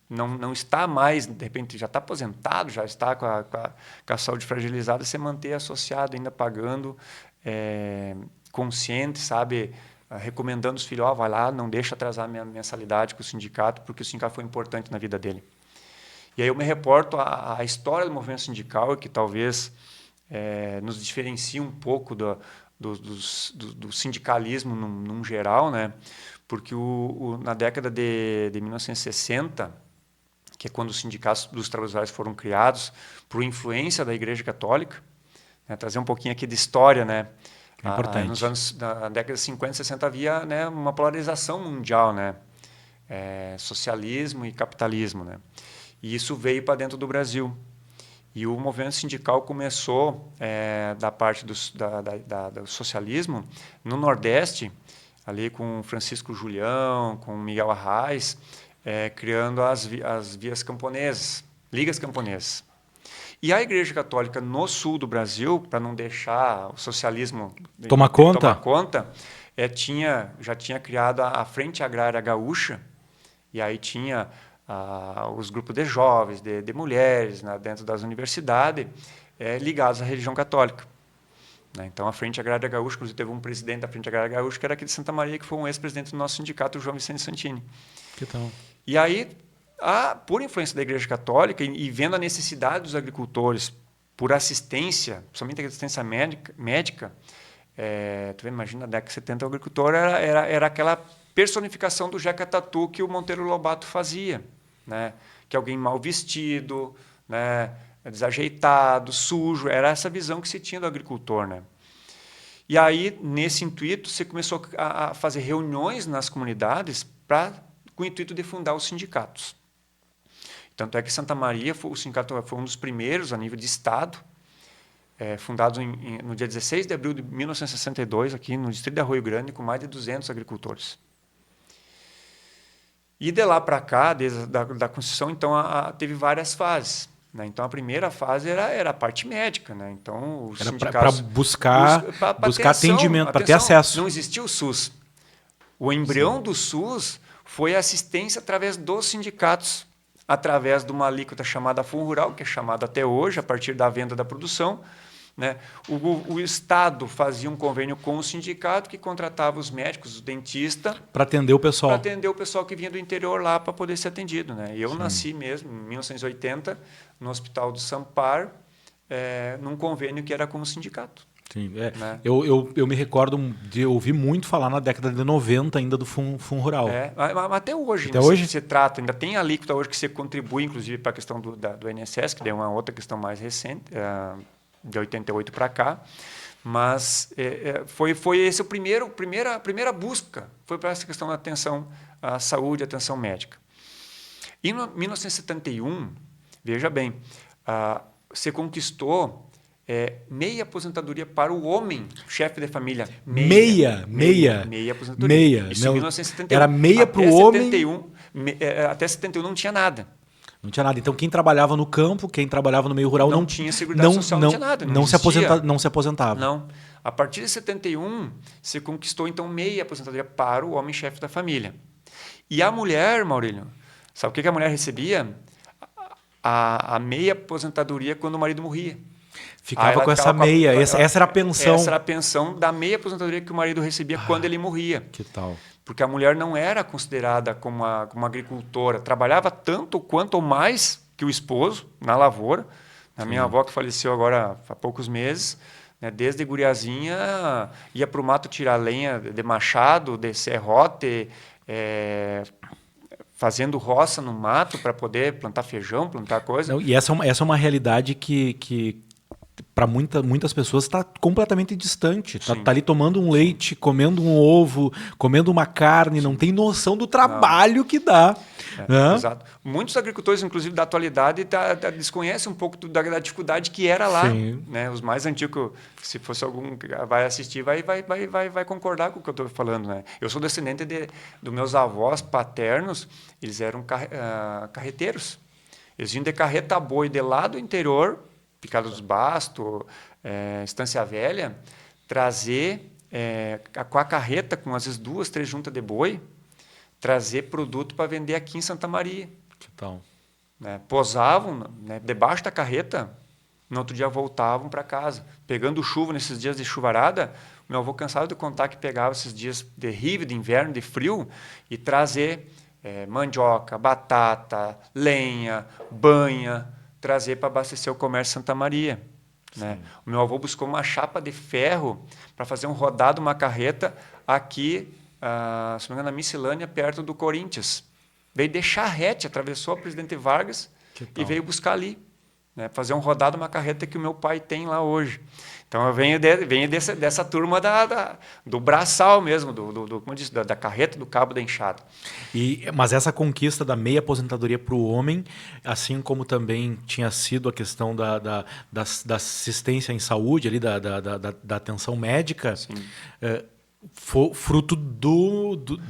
B: não está mais, de repente já está aposentado, já está com a saúde fragilizada, se manter associado, ainda pagando, consciente, sabe, recomendando os filhos, vai lá, não deixa atrasar a minha mensalidade com o sindicato, porque o sindicato foi importante na vida dele. E aí eu me reporto à história do movimento sindical, que talvez nos diferencie um pouco do sindicalismo num geral, né? Porque na década de 1960, que é quando os sindicatos dos trabalhadores foram criados, por influência da Igreja Católica, né? Trazer um pouquinho aqui de história, né?
A: É importante.
B: Na década de 50 e 60 havia, né, uma polarização mundial, né? Socialismo e capitalismo, né? E isso veio para dentro do Brasil. E o movimento sindical começou da parte do socialismo no Nordeste, ali com Francisco Julião, com Miguel Arraes, criando as vias camponesas, ligas camponesas. E a Igreja Católica no sul do Brasil, para não deixar o socialismo
A: tomar conta,
B: já tinha criado a Frente Agrária Gaúcha, e aí tinha os grupos de jovens, de mulheres, né, dentro das universidades, ligados à religião católica. Né? Então, a Frente Agrária Gaúcha, inclusive teve um presidente da Frente Agrária Gaúcha, que era aqui de Santa Maria, que foi um ex-presidente do nosso sindicato, o João Vicente Santini.
A: Que tal?
B: E aí, por influência da Igreja Católica e vendo a necessidade dos agricultores por assistência, principalmente a assistência médica, tu imagina, na década de 70, o agricultor era aquela personificação do Jeca Tatu que o Monteiro Lobato fazia, né? Que alguém mal vestido, né? Desajeitado, sujo, era essa visão que se tinha do agricultor, né? E aí, nesse intuito, você começou a fazer reuniões nas comunidades com o intuito de fundar os sindicatos. Tanto é que Santa Maria, o sindicato foi um dos primeiros a nível de estado, fundado no dia 16 de abril de 1962, aqui no distrito de Arroio Grande, com mais de 200 agricultores. E de lá para cá, desde da Constituição, então, teve várias fases. Né? Então, a primeira fase era a parte médica. Né? Então, os sindicatos...
A: Para buscar atendimento, para ter acesso.
B: Não existia o SUS. O embrião do SUS foi a assistência através dos sindicatos, através de uma alíquota chamada Fundo Rural, que é chamada até hoje, a partir da venda da produção. Né? O Estado fazia um convênio com o sindicato que contratava os médicos, os dentistas...
A: Para atender o pessoal.
B: Para atender o pessoal que vinha do interior lá para poder ser atendido. Né? E eu nasci mesmo, em 1980, no Hospital do Sampar, num convênio que era com o sindicato.
A: Sim,
B: né?
A: eu me recordo de ouvir muito falar na década de 90 ainda do Fundo Rural.
B: Até hoje. Se trata, ainda tem alíquota hoje que você contribui, inclusive, para a questão do INSS, que é uma outra questão mais recente, de 88 para cá, mas foi esse a primeira busca, foi para essa questão da atenção à saúde, atenção médica. Em 1971, veja bem, se conquistou meia aposentadoria para o homem, chefe de família.
A: Meia aposentadoria.
B: Meia. Isso em 1971.
A: Era meia para o homem.
B: Até 71 não tinha nada.
A: Não tinha nada. Então, quem trabalhava no campo, quem trabalhava no meio rural
B: não tinha seguridade social, não tinha nada. Não
A: se aposentava.
B: Não. A partir de 71, se conquistou, então, meia aposentadoria para o homem chefe da família. E a mulher, Maurílio, sabe o que a mulher recebia? A meia aposentadoria quando o marido morria.
A: Ficava com essa meia. Essa era a pensão.
B: Essa era a pensão da meia aposentadoria que o marido recebia quando ele morria.
A: Que tal?
B: Porque a mulher não era considerada como uma agricultora. Trabalhava tanto quanto ou mais que o esposo na lavoura. A minha avó, que faleceu agora há poucos meses, né, desde guriazinha, ia para o mato tirar lenha de machado, de serrote, fazendo roça no mato para poder plantar feijão, plantar coisa.
A: Não, e essa é uma realidade que para muitas pessoas está completamente distante. Tá ali tomando um leite, comendo um ovo, comendo uma carne, não tem noção do trabalho que dá.
B: Exato. Muitos agricultores, inclusive da atualidade, desconhecem um pouco da dificuldade que era lá. Né? Os mais antigos, se fosse algum que vai assistir, vai concordar com o que eu estou falando. Né? Eu sou descendente dos meus avós paternos, eles eram carreteiros. Eles vinham de carreta boi de lá do interior, Picado dos Bastos, Estância Velha, trazer com a carreta, com às vezes 2, 3 juntas de boi, trazer produto para vender aqui em Santa Maria.
A: Que tal?
B: Né? Posavam, né, debaixo da carreta, no outro dia voltavam para casa. Pegando chuva nesses dias de chuvarada, meu avô cansado de contar que pegava esses dias terríveis de inverno, de frio, e trazer mandioca, batata, lenha, banha, trazer para abastecer o comércio Santa Maria. Né? O meu avô buscou uma chapa de ferro para fazer um rodado, uma carreta, aqui, se não me engano, na Miscelânea, perto do Corinthians. Veio de charrete, atravessou a Presidente Vargas e veio buscar ali. Né? Fazer um rodado, uma carreta que o meu pai tem lá hoje. Então, eu venho dessa turma do braçal mesmo, como eu disse, da carreta, do cabo da enxada.
A: Mas essa conquista da meia aposentadoria para o homem, assim como também tinha sido a questão da assistência em saúde, ali, da atenção médica, fruto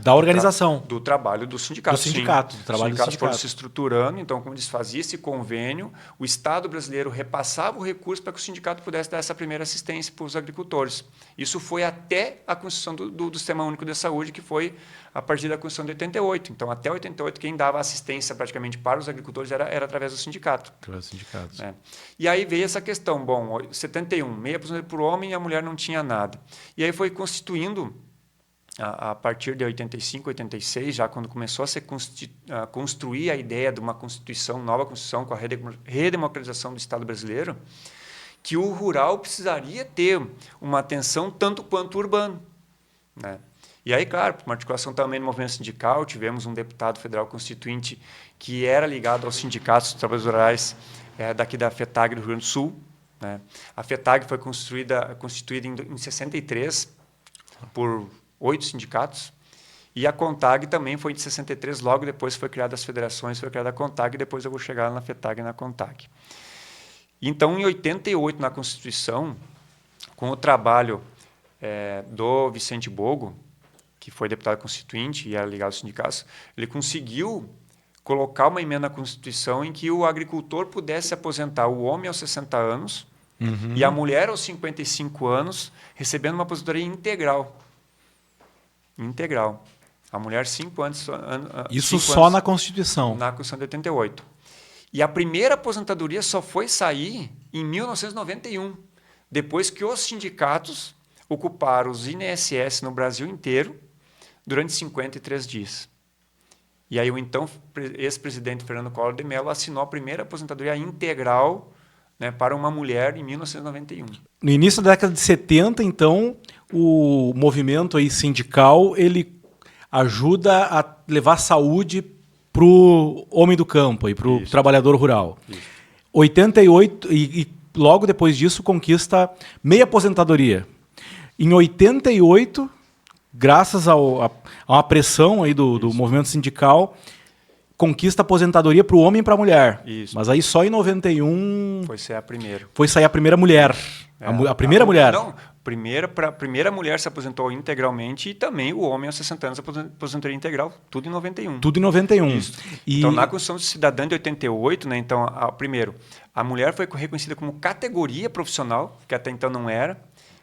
A: da organização.
B: Do trabalho do sindicato.
A: Do sindicato. Do trabalho do sindicato.
B: Foram se estruturando, então, como diz, fazia esse convênio, o Estado brasileiro repassava o recurso para que o sindicato pudesse dar essa primeira assistência para os agricultores. Isso foi até a construção do Sistema Único de Saúde, que foi a partir da Constituição de 88. Então, até 88, quem dava assistência praticamente para os agricultores era através do sindicato.
A: Através do sindicato.
B: E aí veio essa questão, 71, meia aposentadoria para o homem e a mulher não tinha nada. E aí foi constituindo, a partir de 85, 86, já quando começou a construir a ideia de uma Constituição, nova Constituição, com a redemocratização do Estado brasileiro, que o rural precisaria ter uma atenção tanto quanto o urbano. Né? E aí, claro, uma articulação também no movimento sindical, tivemos um deputado federal constituinte que era ligado aos sindicatos dos trabalhadores rurais daqui da FETAG do Rio Grande do Sul. Né? A FETAG foi constituída em 63 por 8 sindicatos, e a CONTAG também foi de 63, logo depois foi criada as federações, foi criada a CONTAG, e depois eu vou chegar na FETAG e na CONTAG. Então, em 88, na Constituição, com o trabalho do Vicente Bogo, que foi deputado constituinte e era ligado aos sindicatos, ele conseguiu colocar uma emenda na Constituição em que o agricultor pudesse aposentar o homem aos 60 anos e a mulher aos 55 anos, recebendo uma aposentadoria integral. Integral. A mulher 5 anos...
A: Isso só na Constituição?
B: Na Constituição de 88. E a primeira aposentadoria só foi sair em 1991, depois que os sindicatos ocuparam os INSS no Brasil inteiro durante 53 dias. E aí o então ex-presidente Fernando Collor de Mello assinou a primeira aposentadoria integral, né, para uma mulher em 1991.
A: No início da década de 70, então, o movimento aí sindical ele ajuda a levar saúde para o homem do campo e para o trabalhador rural. Isso. 88, e logo depois disso conquista meia aposentadoria. Em 88, graças a uma pressão aí do movimento sindical, conquista a aposentadoria para o homem e para a mulher.
B: Isso.
A: Mas aí só em 91
B: Foi ser a primeira.
A: foi sair a primeira mulher. A primeira mulher.
B: Não, a primeira mulher se aposentou integralmente e também o homem aos 60 anos aposentadoria integral, tudo em 91.
A: Tudo em 91.
B: Isso. Então, na Constituição Cidadã de 88, né, então, primeiro, a mulher foi reconhecida como categoria profissional, que até então não era.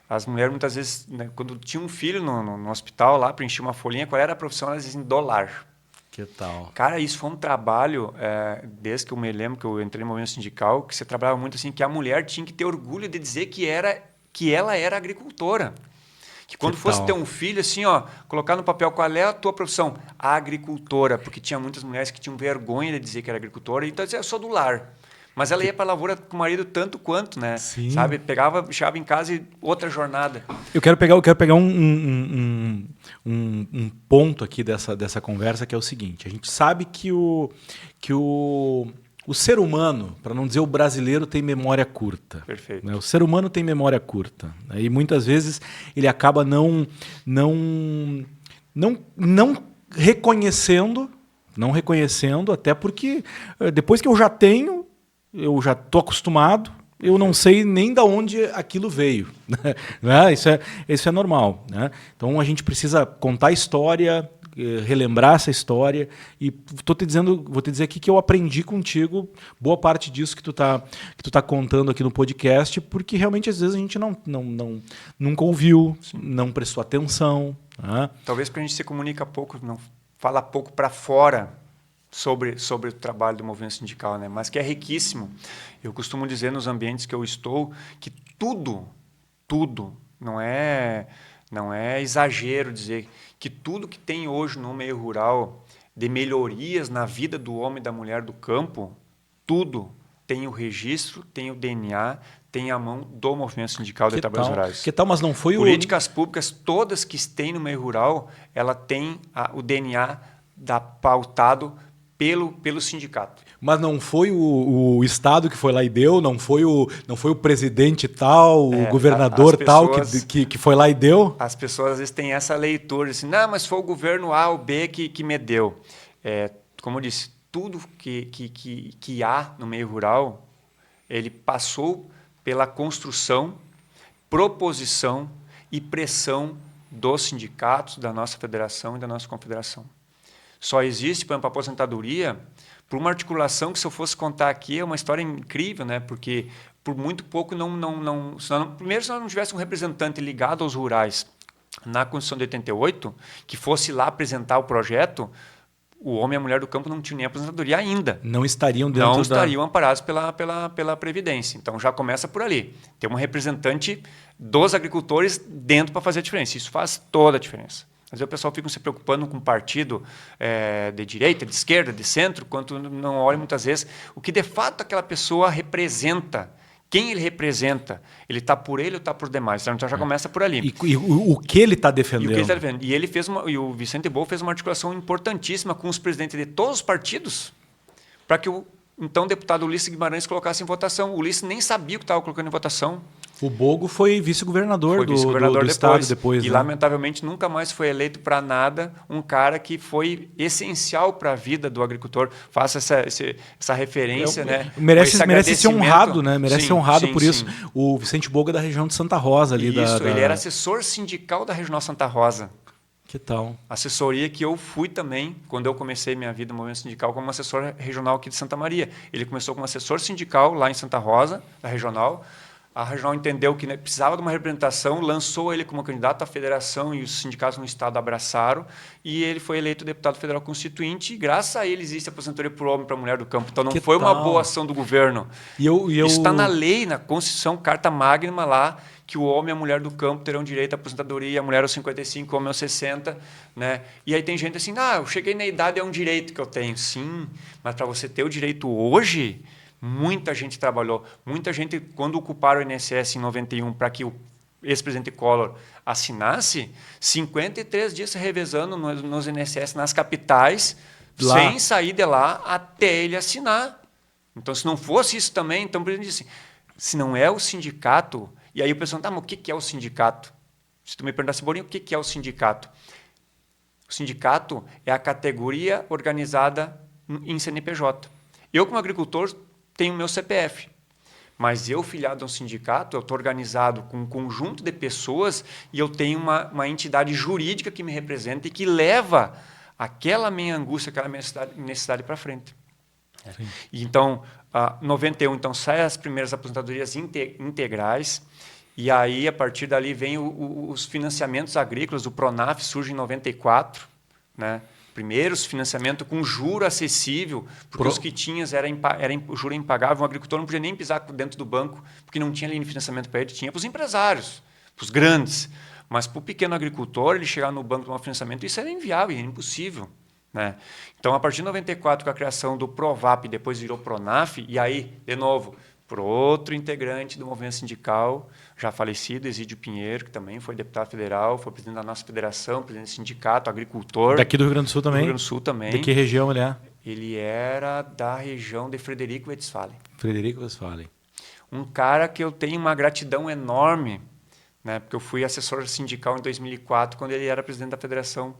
B: As mulheres, muitas vezes, né, quando tinha um filho no hospital, lá, preenchia uma folhinha, qual era a profissão? Elas diziam dólar.
A: Que tal?
B: Cara, isso foi um trabalho, desde que eu me lembro que eu entrei no movimento sindical, que você trabalhava muito assim, que a mulher tinha que ter orgulho de dizer que ela era agricultora. Que quando fosse ter um filho, assim, ó, colocar no papel qual é a tua profissão? Agricultora, porque tinha muitas mulheres que tinham vergonha de dizer que era agricultora, então dizia, eu sou do lar. Mas ela ia para a lavoura com o marido tanto quanto, né?
A: Sim.
B: Sabe? Chegava em casa e outra jornada.
A: Eu quero pegar um ponto aqui dessa conversa, que é o seguinte. A gente sabe que o ser humano, para não dizer o brasileiro, tem memória curta.
B: Perfeito.
A: Né? O ser humano tem memória curta. Né? E muitas vezes ele acaba não reconhecendo, até porque depois que eu já tenho, eu já estou acostumado, eu não sei nem de onde aquilo veio. Né? Isso é normal. Né? Então a gente precisa contar a história, relembrar essa história, e vou te dizer aqui que eu aprendi contigo boa parte disso que tu tá contando aqui no podcast, porque realmente às vezes a gente nunca ouviu, sim, não prestou atenção. Né?
B: Talvez porque a gente se comunica pouco, não fala pouco para fora sobre o trabalho do movimento sindical, né? Mas que é riquíssimo. Eu costumo dizer nos ambientes que eu estou que tudo, não é exagero dizer que tudo que tem hoje no meio rural de melhorias na vida do homem e da mulher do campo, tudo tem o registro, tem o DNA, tem a mão do movimento sindical de trabalhadores rurais.
A: Que tal, mas não foi
B: políticas públicas todas que têm no meio rural, ela tem o DNA pautado pelo sindicato.
A: Mas não foi o Estado que foi lá e deu? Não foi o presidente tal, o governador pessoas, tal que foi lá e deu?
B: As pessoas às vezes têm essa leitura, assim, não, mas foi o governo A ou B que me deu. Como eu disse, tudo que há no meio rural, ele passou pela construção, proposição e pressão dos sindicatos, da nossa federação e da nossa confederação. Só existe, por exemplo, a aposentadoria por uma articulação que, se eu fosse contar aqui, é uma história incrível, né? Porque por muito pouco primeiro, se nós não tivéssemos um representante ligado aos rurais na Constituição de 88, que fosse lá apresentar o projeto, o homem e a mulher do campo não tinham nem aposentadoria ainda.
A: Não estariam dentro
B: Não estariam amparados pela Previdência. Então, já começa por ali. Ter um representante dos agricultores dentro para fazer a diferença. Isso faz toda a diferença. Às vezes o pessoal fica se preocupando com partido de direita, de esquerda, de centro, quanto não olha muitas vezes o que de fato aquela pessoa representa. Quem ele representa? Ele está por ele ou está por demais? Então já começa por ali.
A: E o que ele está defendendo?
B: E ele o Vicente Boa fez uma articulação importantíssima com os presidentes de todos os partidos para que o então deputado Ulisses Guimarães colocasse em votação. O Ulisses nem sabia o que estava colocando em votação.
A: O Bogo foi vice-governador do estado depois.
B: E, né? Lamentavelmente, nunca mais foi eleito para nada um cara que foi essencial para a vida do agricultor. Faça essa referência. Né?
A: Merece ser honrado, né? Merece ser honrado por isso. O Vicente Bogo é da região de Santa Rosa. Ali
B: ele era assessor sindical da Regional Santa Rosa.
A: Que tal?
B: Assessoria que eu fui também, quando eu comecei minha vida no movimento sindical, como assessor regional aqui de Santa Maria. Ele começou como assessor sindical lá em Santa Rosa, da regional. A regional entendeu que precisava de uma representação, lançou ele como candidato à federação e os sindicatos no estado abraçaram, e ele foi eleito deputado federal constituinte, e graças a ele existe a aposentadoria por homem e para mulher do campo. Então não foi uma boa ação do governo. Isso está na lei, na Constituição, Carta Magna lá, que o homem e a mulher do campo terão direito à aposentadoria, a mulher aos 55, o homem aos 60. Né? E aí tem gente assim, eu cheguei na idade, é um direito que eu tenho. Sim, mas para você ter o direito hoje... Muita gente trabalhou, muita gente, quando ocuparam o INSS em 91 para que o ex-presidente Collor assinasse, 53 dias se revezando nos INSS nas capitais, sem sair de lá até ele assinar. Então, se não fosse isso também, então, o presidente disse, se não é o sindicato, e aí o pessoal, mas o que é o sindicato? Se tu me perguntasse, Borinho, o que é o sindicato? O sindicato é a categoria organizada em CNPJ. Eu, como agricultor, tenho meu CPF. Mas eu, filiado a um sindicato, eu estou organizado com um conjunto de pessoas e eu tenho uma entidade jurídica que me representa e que leva aquela minha angústia, aquela minha necessidade para frente.
A: Sim.
B: Então, 91, então, sai as primeiras aposentadorias integrais e aí, a partir dali, vem os financiamentos agrícolas. O Pronaf surge em 94, né? Primeiros financiamento com juro acessível, porque os que tinhas era juro impagável. Um agricultor não podia nem pisar dentro do banco, porque não tinha linha de financiamento para ele, tinha para os empresários, para os grandes. Mas para o pequeno agricultor, ele chegar no banco tomar financiamento, isso era inviável, era impossível. Né? Então, a partir de 94, com a criação do Provap, depois virou Pronaf, e aí, de novo, por outro integrante do movimento sindical, já falecido, Exídio Pinheiro, que também foi deputado federal, foi presidente da nossa federação, presidente do sindicato, agricultor.
A: Daqui do Rio Grande do Sul também?
B: Do Rio Grande do Sul também.
A: De que região ele é?
B: Ele era da região de Frederico Westphalen.
A: Frederico Westphalen.
B: Um cara que eu tenho uma gratidão enorme, né, porque eu fui assessor sindical em 2004, quando ele era presidente da federação.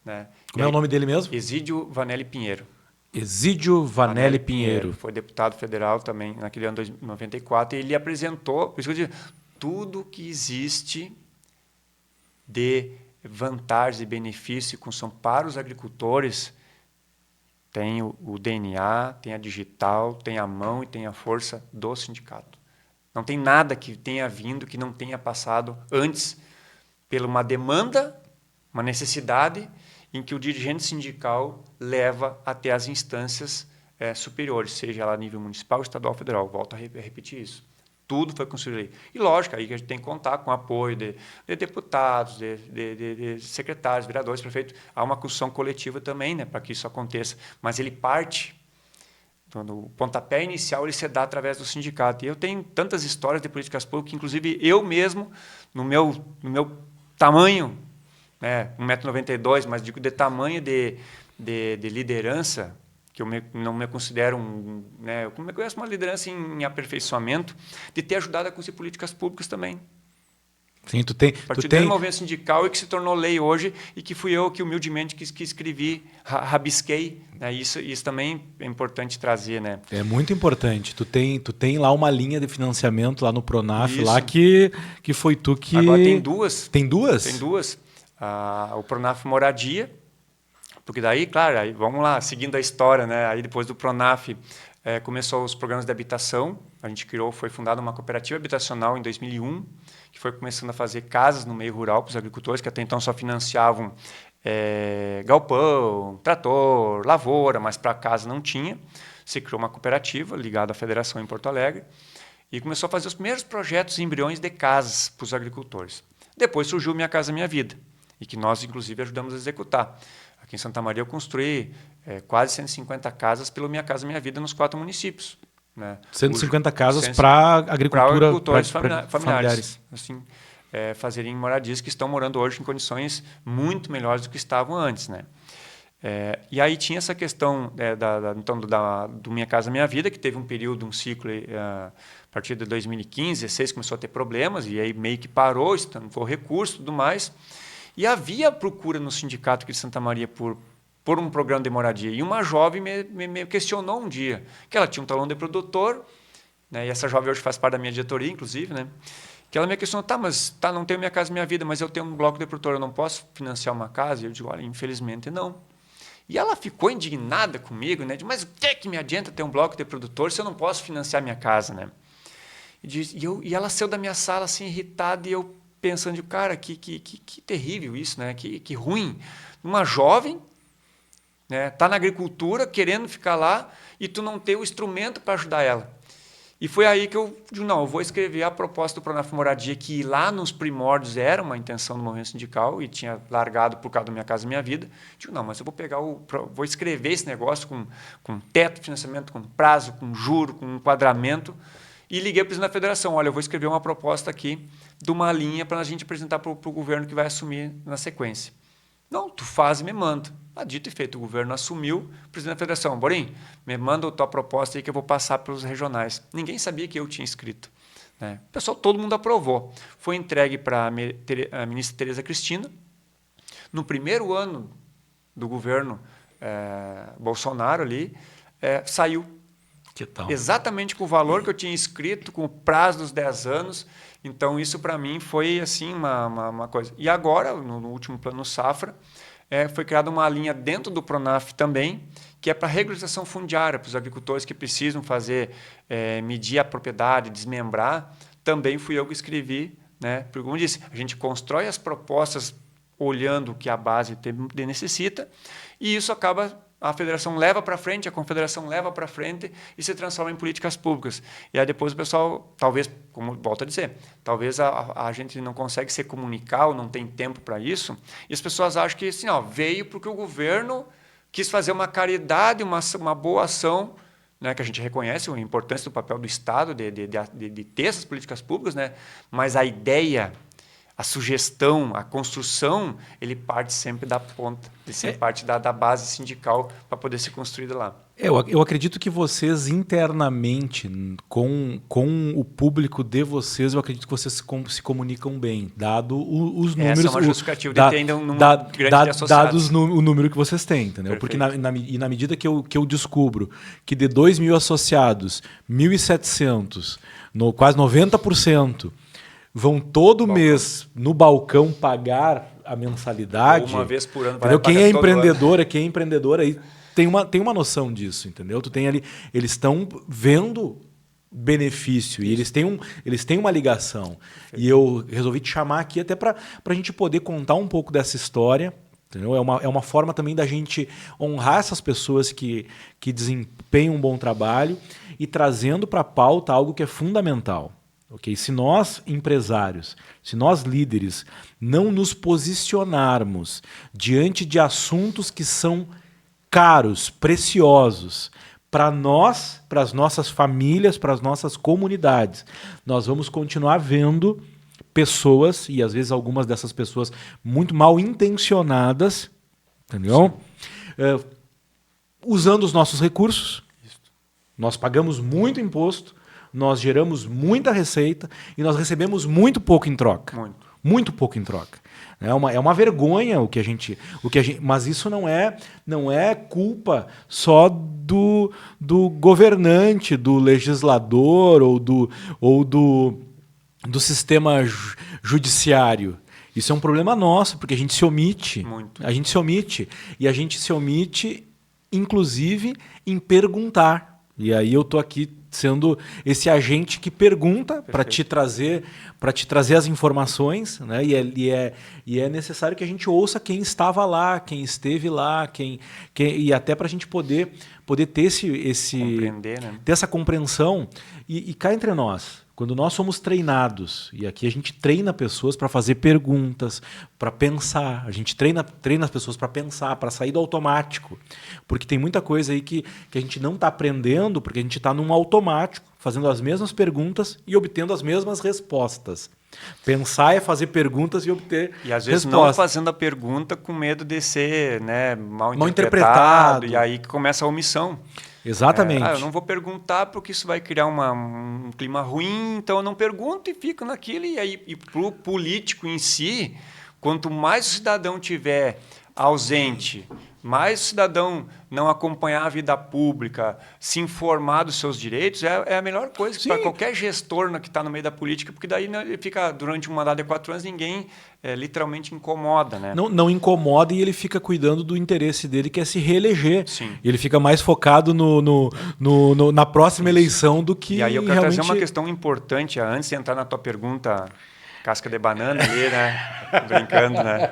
B: Né?
A: Como é o nome dele mesmo?
B: Exídio Vanelli Pinheiro.
A: Exídio Vanelli Pinheiro.
B: Foi deputado federal também naquele ano de 94 e ele apresentou, por isso que eu digo, tudo que existe de vantagens e benefício para os agricultores tem o DNA, tem a digital, tem a mão e tem a força do sindicato. Não tem nada que tenha vindo que não tenha passado antes por uma demanda, uma necessidade em que o dirigente sindical leva até as instâncias superiores, seja ela a nível municipal, estadual, federal. Volto a repetir isso. Tudo foi construído ali. E, lógico, aí que a gente tem que contar com o apoio de deputados, de secretários, vereadores, prefeitos. Há uma construção coletiva também, né, para que isso aconteça. Mas ele parte, o pontapé inicial ele se dá através do sindicato. E eu tenho tantas histórias de políticas públicas, que, inclusive, eu mesmo, no meu tamanho, né, 1,92 m, mas digo de tamanho de liderança, que eu não me considero eu conheço uma liderança em aperfeiçoamento, de ter ajudado a construir políticas públicas também.
A: Sim,
B: a partir do movimento sindical e que se tornou lei hoje e que fui eu que humildemente que escrevi, rabisquei. Né? Isso também é importante trazer, né?
A: É muito importante. Tu tem lá uma linha de financiamento lá no Pronaf,
B: isso.
A: lá que foi tu que...
B: Agora tem duas.
A: Tem duas?
B: Tem duas. O Pronaf Moradia, porque daí, claro, aí, vamos lá, seguindo a história, né? Aí depois do Pronaf começou os programas de habitação, a gente foi fundada uma cooperativa habitacional em 2001, que foi começando a fazer casas no meio rural para os agricultores, que até então só financiavam galpão, trator, lavoura, mas para casa não tinha. Se criou uma cooperativa ligada à federação em Porto Alegre e começou a fazer os primeiros projetos embriões de casas para os agricultores. Depois surgiu Minha Casa Minha Vida, e que nós, inclusive, ajudamos a executar. Aqui em Santa Maria eu construí quase 150 casas pelo Minha Casa Minha Vida nos 4 municípios. Né?
A: 150 casas para
B: agricultores familiares. Assim, fazerem moradias que estão morando hoje em condições muito melhores do que estavam antes. Né? E aí tinha essa questão do Minha Casa Minha Vida, que teve um período, um ciclo, a partir de 2015, 2016, começou a ter problemas, e aí meio que parou, estancou o recurso e tudo mais. E havia procura no sindicato aqui de Santa Maria por um programa de moradia. E uma jovem me questionou um dia, que ela tinha um talão de produtor, né, e essa jovem hoje faz parte da minha diretoria, inclusive, né, que ela me questionou, não tenho Minha Casa Minha Vida, mas eu tenho um bloco de produtor, eu não posso financiar uma casa? E eu digo, olha, infelizmente não. E ela ficou indignada comigo, né, mas o que me adianta ter um bloco de produtor se eu não posso financiar minha casa? Né? E ela saiu da minha sala assim, irritada, e eu pensando, cara, que terrível isso, né? Que ruim. Uma jovem, né, tá na agricultura, querendo ficar lá, e tu não ter o instrumento para ajudar ela. E foi aí que eu digo, eu vou escrever a proposta do Pronaf Moradia, que lá nos primórdios era uma intenção do movimento sindical, e tinha largado por causa da Minha Casa Minha Vida. Digo, mas eu vou escrever esse negócio com teto de financiamento, com prazo, com juro, com enquadramento. E liguei para o presidente da federação, olha, eu vou escrever uma proposta aqui de uma linha para a gente apresentar para o governo que vai assumir na sequência. Não, tu faz e me manda. Dito e feito, o governo assumiu, o presidente da federação, Borim, me manda a tua proposta aí que eu vou passar para os regionais. Ninguém sabia que eu tinha escrito. Né? O pessoal, todo mundo aprovou. Foi entregue para a ministra Tereza Cristina. No primeiro ano do governo Bolsonaro ali, saiu.
A: Que tal?
B: Exatamente com o valor que eu tinha escrito, com o prazo dos 10 anos. Então, isso para mim foi assim uma coisa. E agora, no último plano Safra, foi criada uma linha dentro do Pronaf também, que é para regularização fundiária, para os agricultores que precisam medir a propriedade, desmembrar. Também fui eu que escrevi, né? Porque, como eu disse, a gente constrói as propostas olhando o que a base necessita, e isso a federação leva para frente, a confederação leva para frente e se transforma em políticas públicas. E aí depois o pessoal, talvez, como volto a dizer, talvez a gente não consegue se comunicar ou não tem tempo para isso, e as pessoas acham que assim, veio porque o governo quis fazer uma caridade, uma boa ação, né, que a gente reconhece a importância do papel do Estado de ter essas políticas públicas, né, mas a ideia, a sugestão, a construção, ele parte sempre da ponta, ele sempre parte da base sindical para poder ser construída lá.
A: Eu acredito que vocês internamente, com o público de vocês, eu acredito que vocês se comunicam bem, dado os números...
B: Essa é uma justificativa de ter ainda um número grande de associados.
A: Dados o número que vocês têm, entendeu?
B: Perfeito.
A: Porque na medida que eu descubro que de 2.000 associados, 1.700, quase 90%, vão todo mês no balcão pagar a mensalidade.
B: Ou uma vez por ano.
A: Quem é empreendedor aí tem uma noção disso, entendeu? Tu tem ali, eles estão vendo benefício e eles têm uma ligação. Perfeito. E eu resolvi te chamar aqui até para a gente poder contar um pouco dessa história. Entendeu? É uma forma também da gente honrar essas pessoas que desempenham um bom trabalho e trazendo para a pauta algo que é fundamental. Okay? Se nós, empresários, se nós, líderes, não nos posicionarmos diante de assuntos que são caros, preciosos, para nós, para as nossas famílias, para as nossas comunidades, nós vamos continuar vendo pessoas, e às vezes algumas dessas pessoas muito mal intencionadas, entendeu? Usando os nossos recursos. Nós pagamos muito imposto, nós geramos muita receita e nós recebemos muito pouco em troca. Muito pouco em troca. É uma vergonha o que a gente. Mas isso não é culpa só do governante, do legislador ou do sistema judiciário. Isso é um problema nosso, porque a gente se omite.
B: Muito.
A: A gente se omite. E a gente se omite, inclusive, em perguntar. E aí eu estou aqui sendo esse agente que pergunta para te trazer as informações, né? E é necessário que a gente ouça quem estava lá, quem esteve lá, e até para a gente poder ter
B: compreender, né?
A: ter essa compreensão e cá entre nós. Quando nós somos treinados, e aqui a gente treina pessoas para fazer perguntas, para pensar, a gente treina as pessoas para pensar, para sair do automático. Porque tem muita coisa aí que a gente não está aprendendo, porque a gente está num automático, fazendo as mesmas perguntas e obtendo as mesmas respostas. Pensar é fazer perguntas e obter respostas.
B: E às vezes não fazendo a pergunta com medo de ser, né, mal interpretado, e aí que começa a omissão.
A: Exatamente.
B: Eu não vou perguntar porque isso vai criar um clima ruim, então eu não pergunto e fico naquilo. E para o político em si, quanto mais o cidadão tiver ausente, mais o cidadão não acompanhar a vida pública, se informar dos seus direitos, é a melhor coisa para qualquer gestor que está no meio da política, porque daí ele fica durante um mandato de 4 anos, ninguém literalmente incomoda. Né?
A: Não incomoda e ele fica cuidando do interesse dele, que é se reeleger.
B: Sim.
A: Ele fica mais focado na próxima eleição do que
B: E aí eu quero
A: realmente...
B: trazer uma questão importante, antes de entrar na tua pergunta... Casca de banana ali, né? Brincando, né?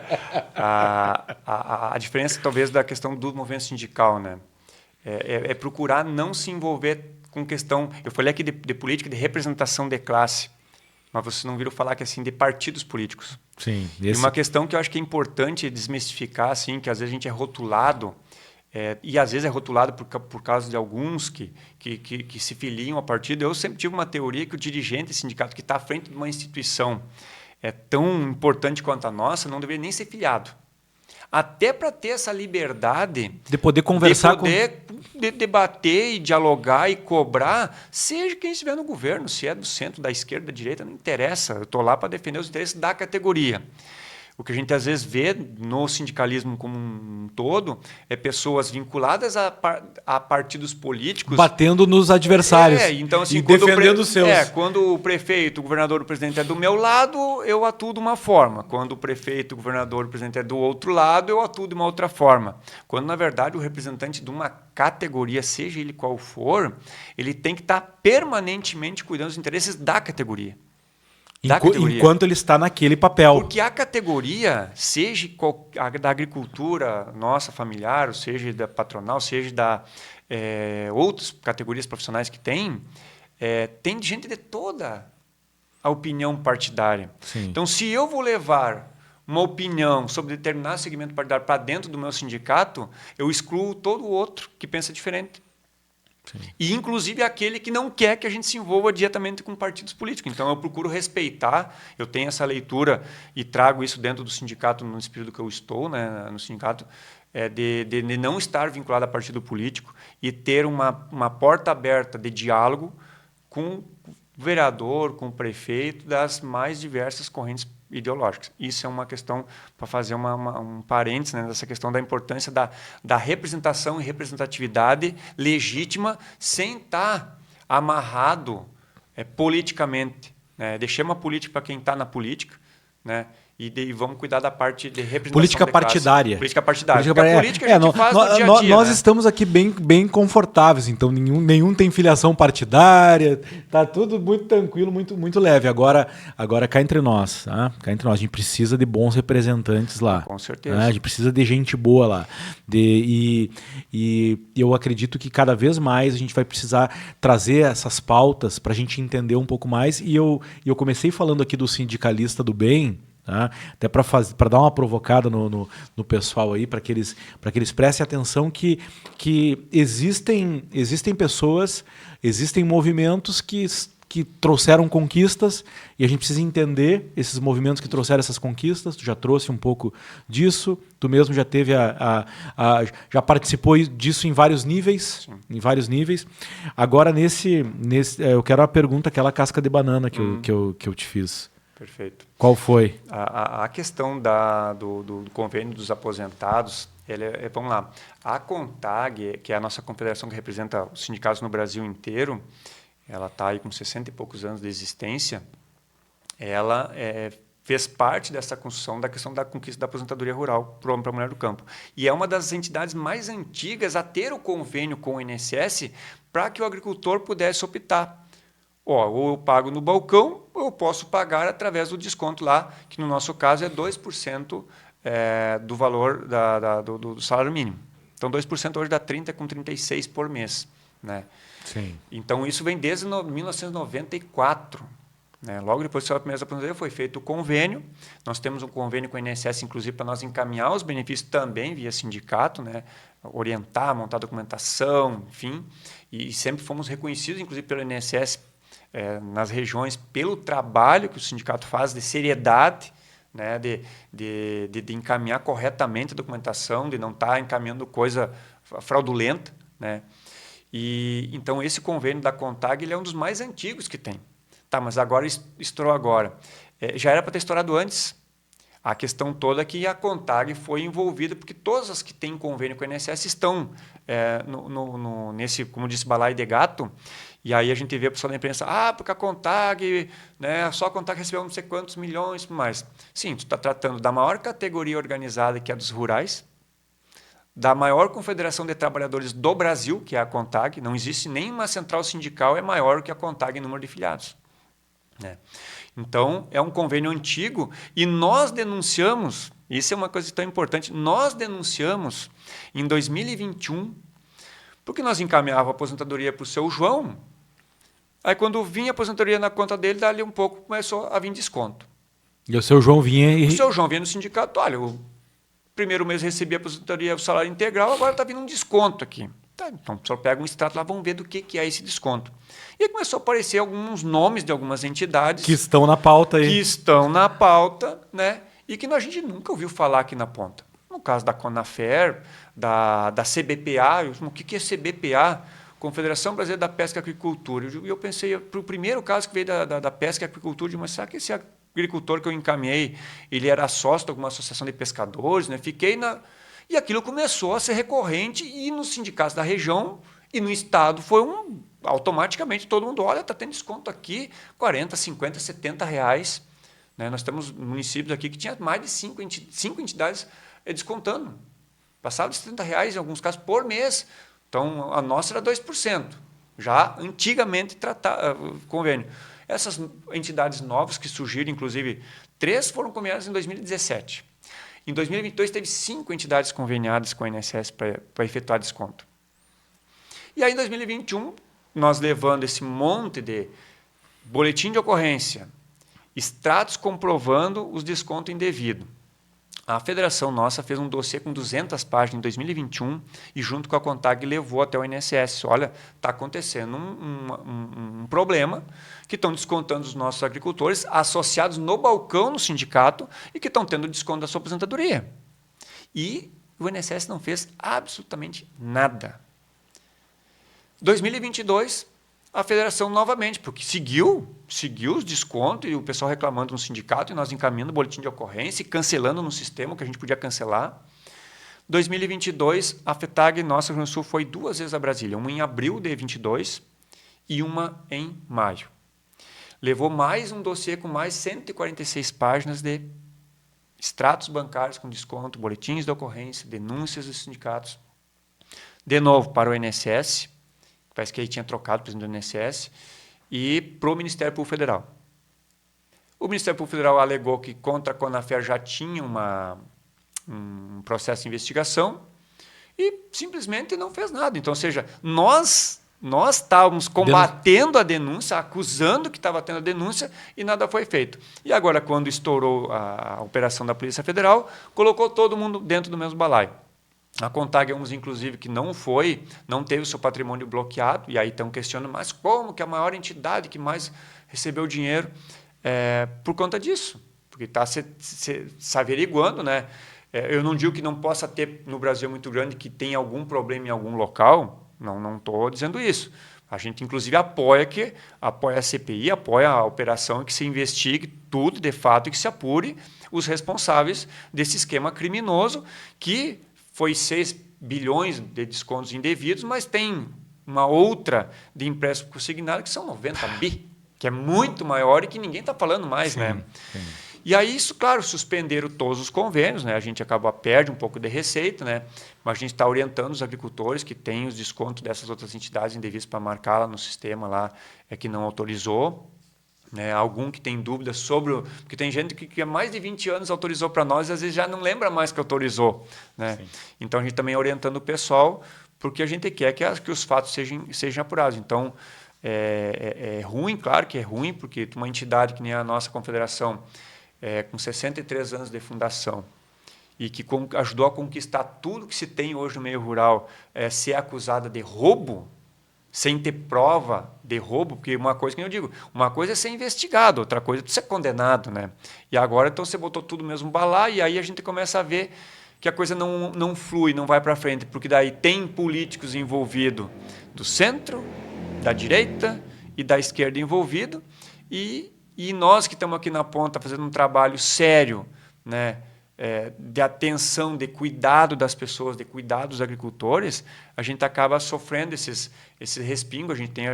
B: A diferença, talvez, da questão do movimento sindical, né? É procurar não se envolver com questão... Eu falei aqui de política, de representação de classe, mas vocês não viram falar que assim de partidos políticos.
A: Sim.
B: E uma questão que eu acho que é importante desmistificar, assim, que às vezes a gente é rotulado, e às vezes é rotulado por causa de alguns que se filiam ao partido. Eu sempre tive uma teoria que o dirigente sindicato que está à frente de uma instituição tão importante quanto a nossa não deveria nem ser filiado. Até para ter essa liberdade
A: de poder conversar,
B: de debater e dialogar e cobrar, seja quem estiver no governo, se é do centro, da esquerda, da direita, não interessa. Eu estou lá para defender os interesses da categoria. O que a gente às vezes vê no sindicalismo como um todo é pessoas vinculadas a partidos políticos.
A: Batendo nos adversários.
B: Então, assim,
A: e defendendo os seus.
B: Quando o prefeito, o governador, o presidente é do meu lado, eu atuo de uma forma. Quando o prefeito, o governador, o presidente é do outro lado, eu atuo de uma outra forma. Quando, na verdade, o representante de uma categoria, seja ele qual for, ele tem que estar permanentemente cuidando dos interesses da categoria.
A: Enquanto ele está naquele papel.
B: Porque a categoria, seja a da agricultura nossa, familiar, ou seja da patronal, seja da outras categorias profissionais que tem gente de toda a opinião partidária.
A: Sim.
B: Então, se eu vou levar uma opinião sobre determinado segmento partidário para dentro do meu sindicato, eu excluo todo o outro que pensa diferente. Sim. E, inclusive, aquele que não quer que a gente se envolva diretamente com partidos políticos. Então, eu procuro respeitar, eu tenho essa leitura e trago isso dentro do sindicato, no espírito que eu estou, né, no sindicato, de não estar vinculado a partido político e ter uma porta aberta de diálogo com o vereador, com o prefeito, das mais diversas correntes ideológicas. Isso é uma questão, para fazer um parênteses, né, dessa questão da importância da representação e representatividade legítima sem estar amarrado politicamente. Né? Deixemos a política para quem está na política, né? E vamos cuidar da parte de representação
A: política partidária.
B: Política partidária. Porque a política a gente faz no dia a dia.
A: Nós
B: né?
A: estamos aqui bem confortáveis, então nenhum tem filiação partidária, tá tudo muito tranquilo, muito leve. Agora cá entre nós, tá? Cá entre nós, a gente precisa de bons representantes lá.
B: Com certeza.
A: Né? A gente precisa de gente boa lá. E eu acredito que cada vez mais a gente vai precisar trazer essas pautas para a gente entender um pouco mais. E eu comecei falando aqui do sindicalista do bem, tá? Até para dar uma provocada no pessoal aí, para que eles prestem atenção que existem pessoas, existem movimentos que trouxeram conquistas e a gente precisa entender esses movimentos que trouxeram essas conquistas. Tu já trouxe um pouco disso, tu mesmo já teve já participou disso em vários níveis. Sim. Em vários níveis. Agora eu quero a pergunta, aquela casca de banana que eu te fiz.
B: Perfeito.
A: Qual foi?
B: A questão do convênio dos aposentados, vamos lá, a CONTAG, que é a nossa confederação que representa os sindicatos no Brasil inteiro, ela está aí com 60 e poucos anos de existência, ela fez parte dessa construção da questão da conquista da aposentadoria rural para o homem e para a mulher do campo. E é uma das entidades mais antigas a ter o convênio com o INSS para que o agricultor pudesse optar. Ou eu pago no balcão, ou eu posso pagar através do desconto lá, que no nosso caso é 2% do valor do salário mínimo. Então, 2% hoje dá 30,36 por mês. Né?
A: Sim.
B: Então, isso vem desde 1994. Né? Logo depois da primeira aposentadoria foi feito o convênio. Nós temos um convênio com o INSS, inclusive, para nós encaminhar os benefícios também via sindicato, né? Orientar, montar documentação, enfim. E sempre fomos reconhecidos, inclusive, pelo INSS, nas regiões, pelo trabalho que o sindicato faz de seriedade, né, de encaminhar corretamente a documentação, de não estar encaminhando coisa fraudulenta. Né? E, então, esse convênio da CONTAG ele é um dos mais antigos que tem. Tá, mas agora estourou agora. Já era para ter estourado antes. A questão toda é que a CONTAG foi envolvida, porque todas as que têm convênio com o INSS estão nesse, como disse, balaio de gato. E aí a gente vê a pessoa da imprensa, porque a CONTAG, né, só a CONTAG recebeu não sei quantos milhões, mais. Sim, tu está tratando da maior categoria organizada, que é a dos rurais, da maior confederação de trabalhadores do Brasil, que é a CONTAG. Não existe nenhuma central sindical maior que a CONTAG em número de filiados. Né? Então, é um convênio antigo e nós denunciamos, isso é uma coisa tão importante, nós denunciamos em 2021, porque nós encaminhávamos a aposentadoria para o seu João. Aí, quando vinha a aposentadoria na conta dele, dali um pouco começou a vir desconto.
A: E o seu João vinha...
B: O seu João vinha no sindicato, olha, o primeiro mês recebia a aposentadoria, o salário integral, agora está vindo um desconto aqui. Tá, então, o senhor pega um extrato lá, vamos ver do que é esse desconto. E começou a aparecer alguns nomes de algumas entidades...
A: Que estão na pauta aí.
B: Que estão na pauta, né? E que a gente nunca ouviu falar aqui na ponta. No caso da Conafer, da CBPA, o que é CBPA? Confederação Brasileira da Pesca e Agricultura. E eu pensei, para o primeiro caso que veio da Pesca e Agricultura, mas será que esse agricultor que eu encaminhei, ele era sócio de alguma associação de pescadores, né? E aquilo começou a ser recorrente e nos sindicatos da região e no estado automaticamente todo mundo, olha, está tendo desconto aqui, 40, 50, 70 reais. Né? Nós temos municípios aqui que tinha mais de 5 entidades descontando. Passava de 70 reais em alguns casos por mês. Então, a nossa era 2%. Já antigamente convênio. Essas entidades novas que surgiram, inclusive 3 foram conveniadas em 2017. Em 2022 teve 5 entidades conveniadas com a INSS para efetuar desconto. E aí em 2021, nós levando esse monte de boletim de ocorrência, extratos comprovando os descontos indevidos. A federação nossa fez um dossiê com 200 páginas em 2021 e junto com a CONTAG levou até o INSS. Olha, está acontecendo um problema que estão descontando os nossos agricultores associados no balcão no sindicato e que estão tendo desconto da sua aposentadoria. E o INSS não fez absolutamente nada. 2022, a federação novamente, porque seguiu os descontos e o pessoal reclamando no sindicato e nós encaminhando o boletim de ocorrência e cancelando no sistema que a gente podia cancelar. 2022, a FETAG nossa Rio Grande do Sul foi 2 vezes a Brasília, uma em abril de 22 e uma em maio. Levou mais um dossiê com mais 146 páginas de extratos bancários com desconto, boletins de ocorrência, denúncias dos sindicatos. De novo, para o INSS, parece que ele tinha trocado o presidente do INSS, e para o Ministério Público Federal. O Ministério Público Federal alegou que contra a Conafer já tinha um processo de investigação e simplesmente não fez nada. Então, ou seja, nós estávamos combatendo a denúncia, acusando que estava tendo a denúncia e nada foi feito. E agora, quando estourou a operação da Polícia Federal, colocou todo mundo dentro do mesmo balaio. A CONTAG é inclusive, que não teve o seu patrimônio bloqueado, e aí estão questionando, mas como que a maior entidade que mais recebeu dinheiro por conta disso? Porque está se averiguando, né? Eu não digo que não possa ter no Brasil muito grande que tem algum problema em algum local, não estou dizendo isso. A gente, inclusive, apoia a CPI, apoia a operação que se investigue tudo de fato e que se apure os responsáveis desse esquema criminoso que foi 6 bilhões de descontos indevidos, mas tem uma outra de empréstimo consignado que são 90 bi, que é muito maior e que ninguém está falando mais. Sim, né? Sim. E aí, isso, claro, suspenderam todos os convênios, né? A gente perde um pouco de receita, né? Mas a gente está orientando os agricultores que têm os descontos dessas outras entidades indevidas para marcar lá no sistema lá, que não autorizou. Né, algum que tem dúvidas sobre... Porque tem gente que há mais de 20 anos autorizou para nós e às vezes já não lembra mais que autorizou. Né? Então, a gente também orientando o pessoal, porque a gente quer que os fatos sejam apurados. Então, é ruim, claro que é ruim, porque uma entidade que nem a nossa confederação, com 63 anos de fundação, e que ajudou a conquistar tudo que se tem hoje no meio rural, ser acusada de roubo, sem ter prova de roubo, porque uma coisa que eu digo, uma coisa é ser investigado, outra coisa é ser condenado, né? E agora, então, você botou tudo no mesmo balaio, e aí a gente começa a ver que a coisa não flui, não vai para frente, porque daí tem políticos envolvidos do centro, da direita e da esquerda envolvidos, e nós que estamos aqui na ponta fazendo um trabalho sério, né? De atenção, de cuidado das pessoas, de cuidado dos agricultores, a gente acaba sofrendo esses respingos. A gente tem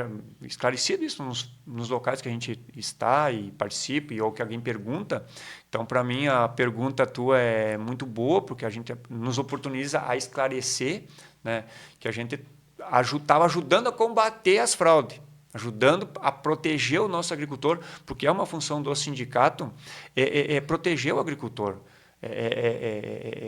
B: esclarecido isso nos locais que a gente está e participa, ou que alguém pergunta. Então, para mim, a pergunta tua é muito boa, porque a gente nos oportuniza a esclarecer, né, que a gente estava ajudando a combater as fraudes, ajudando a proteger o nosso agricultor, porque é uma função do sindicato, proteger o agricultor.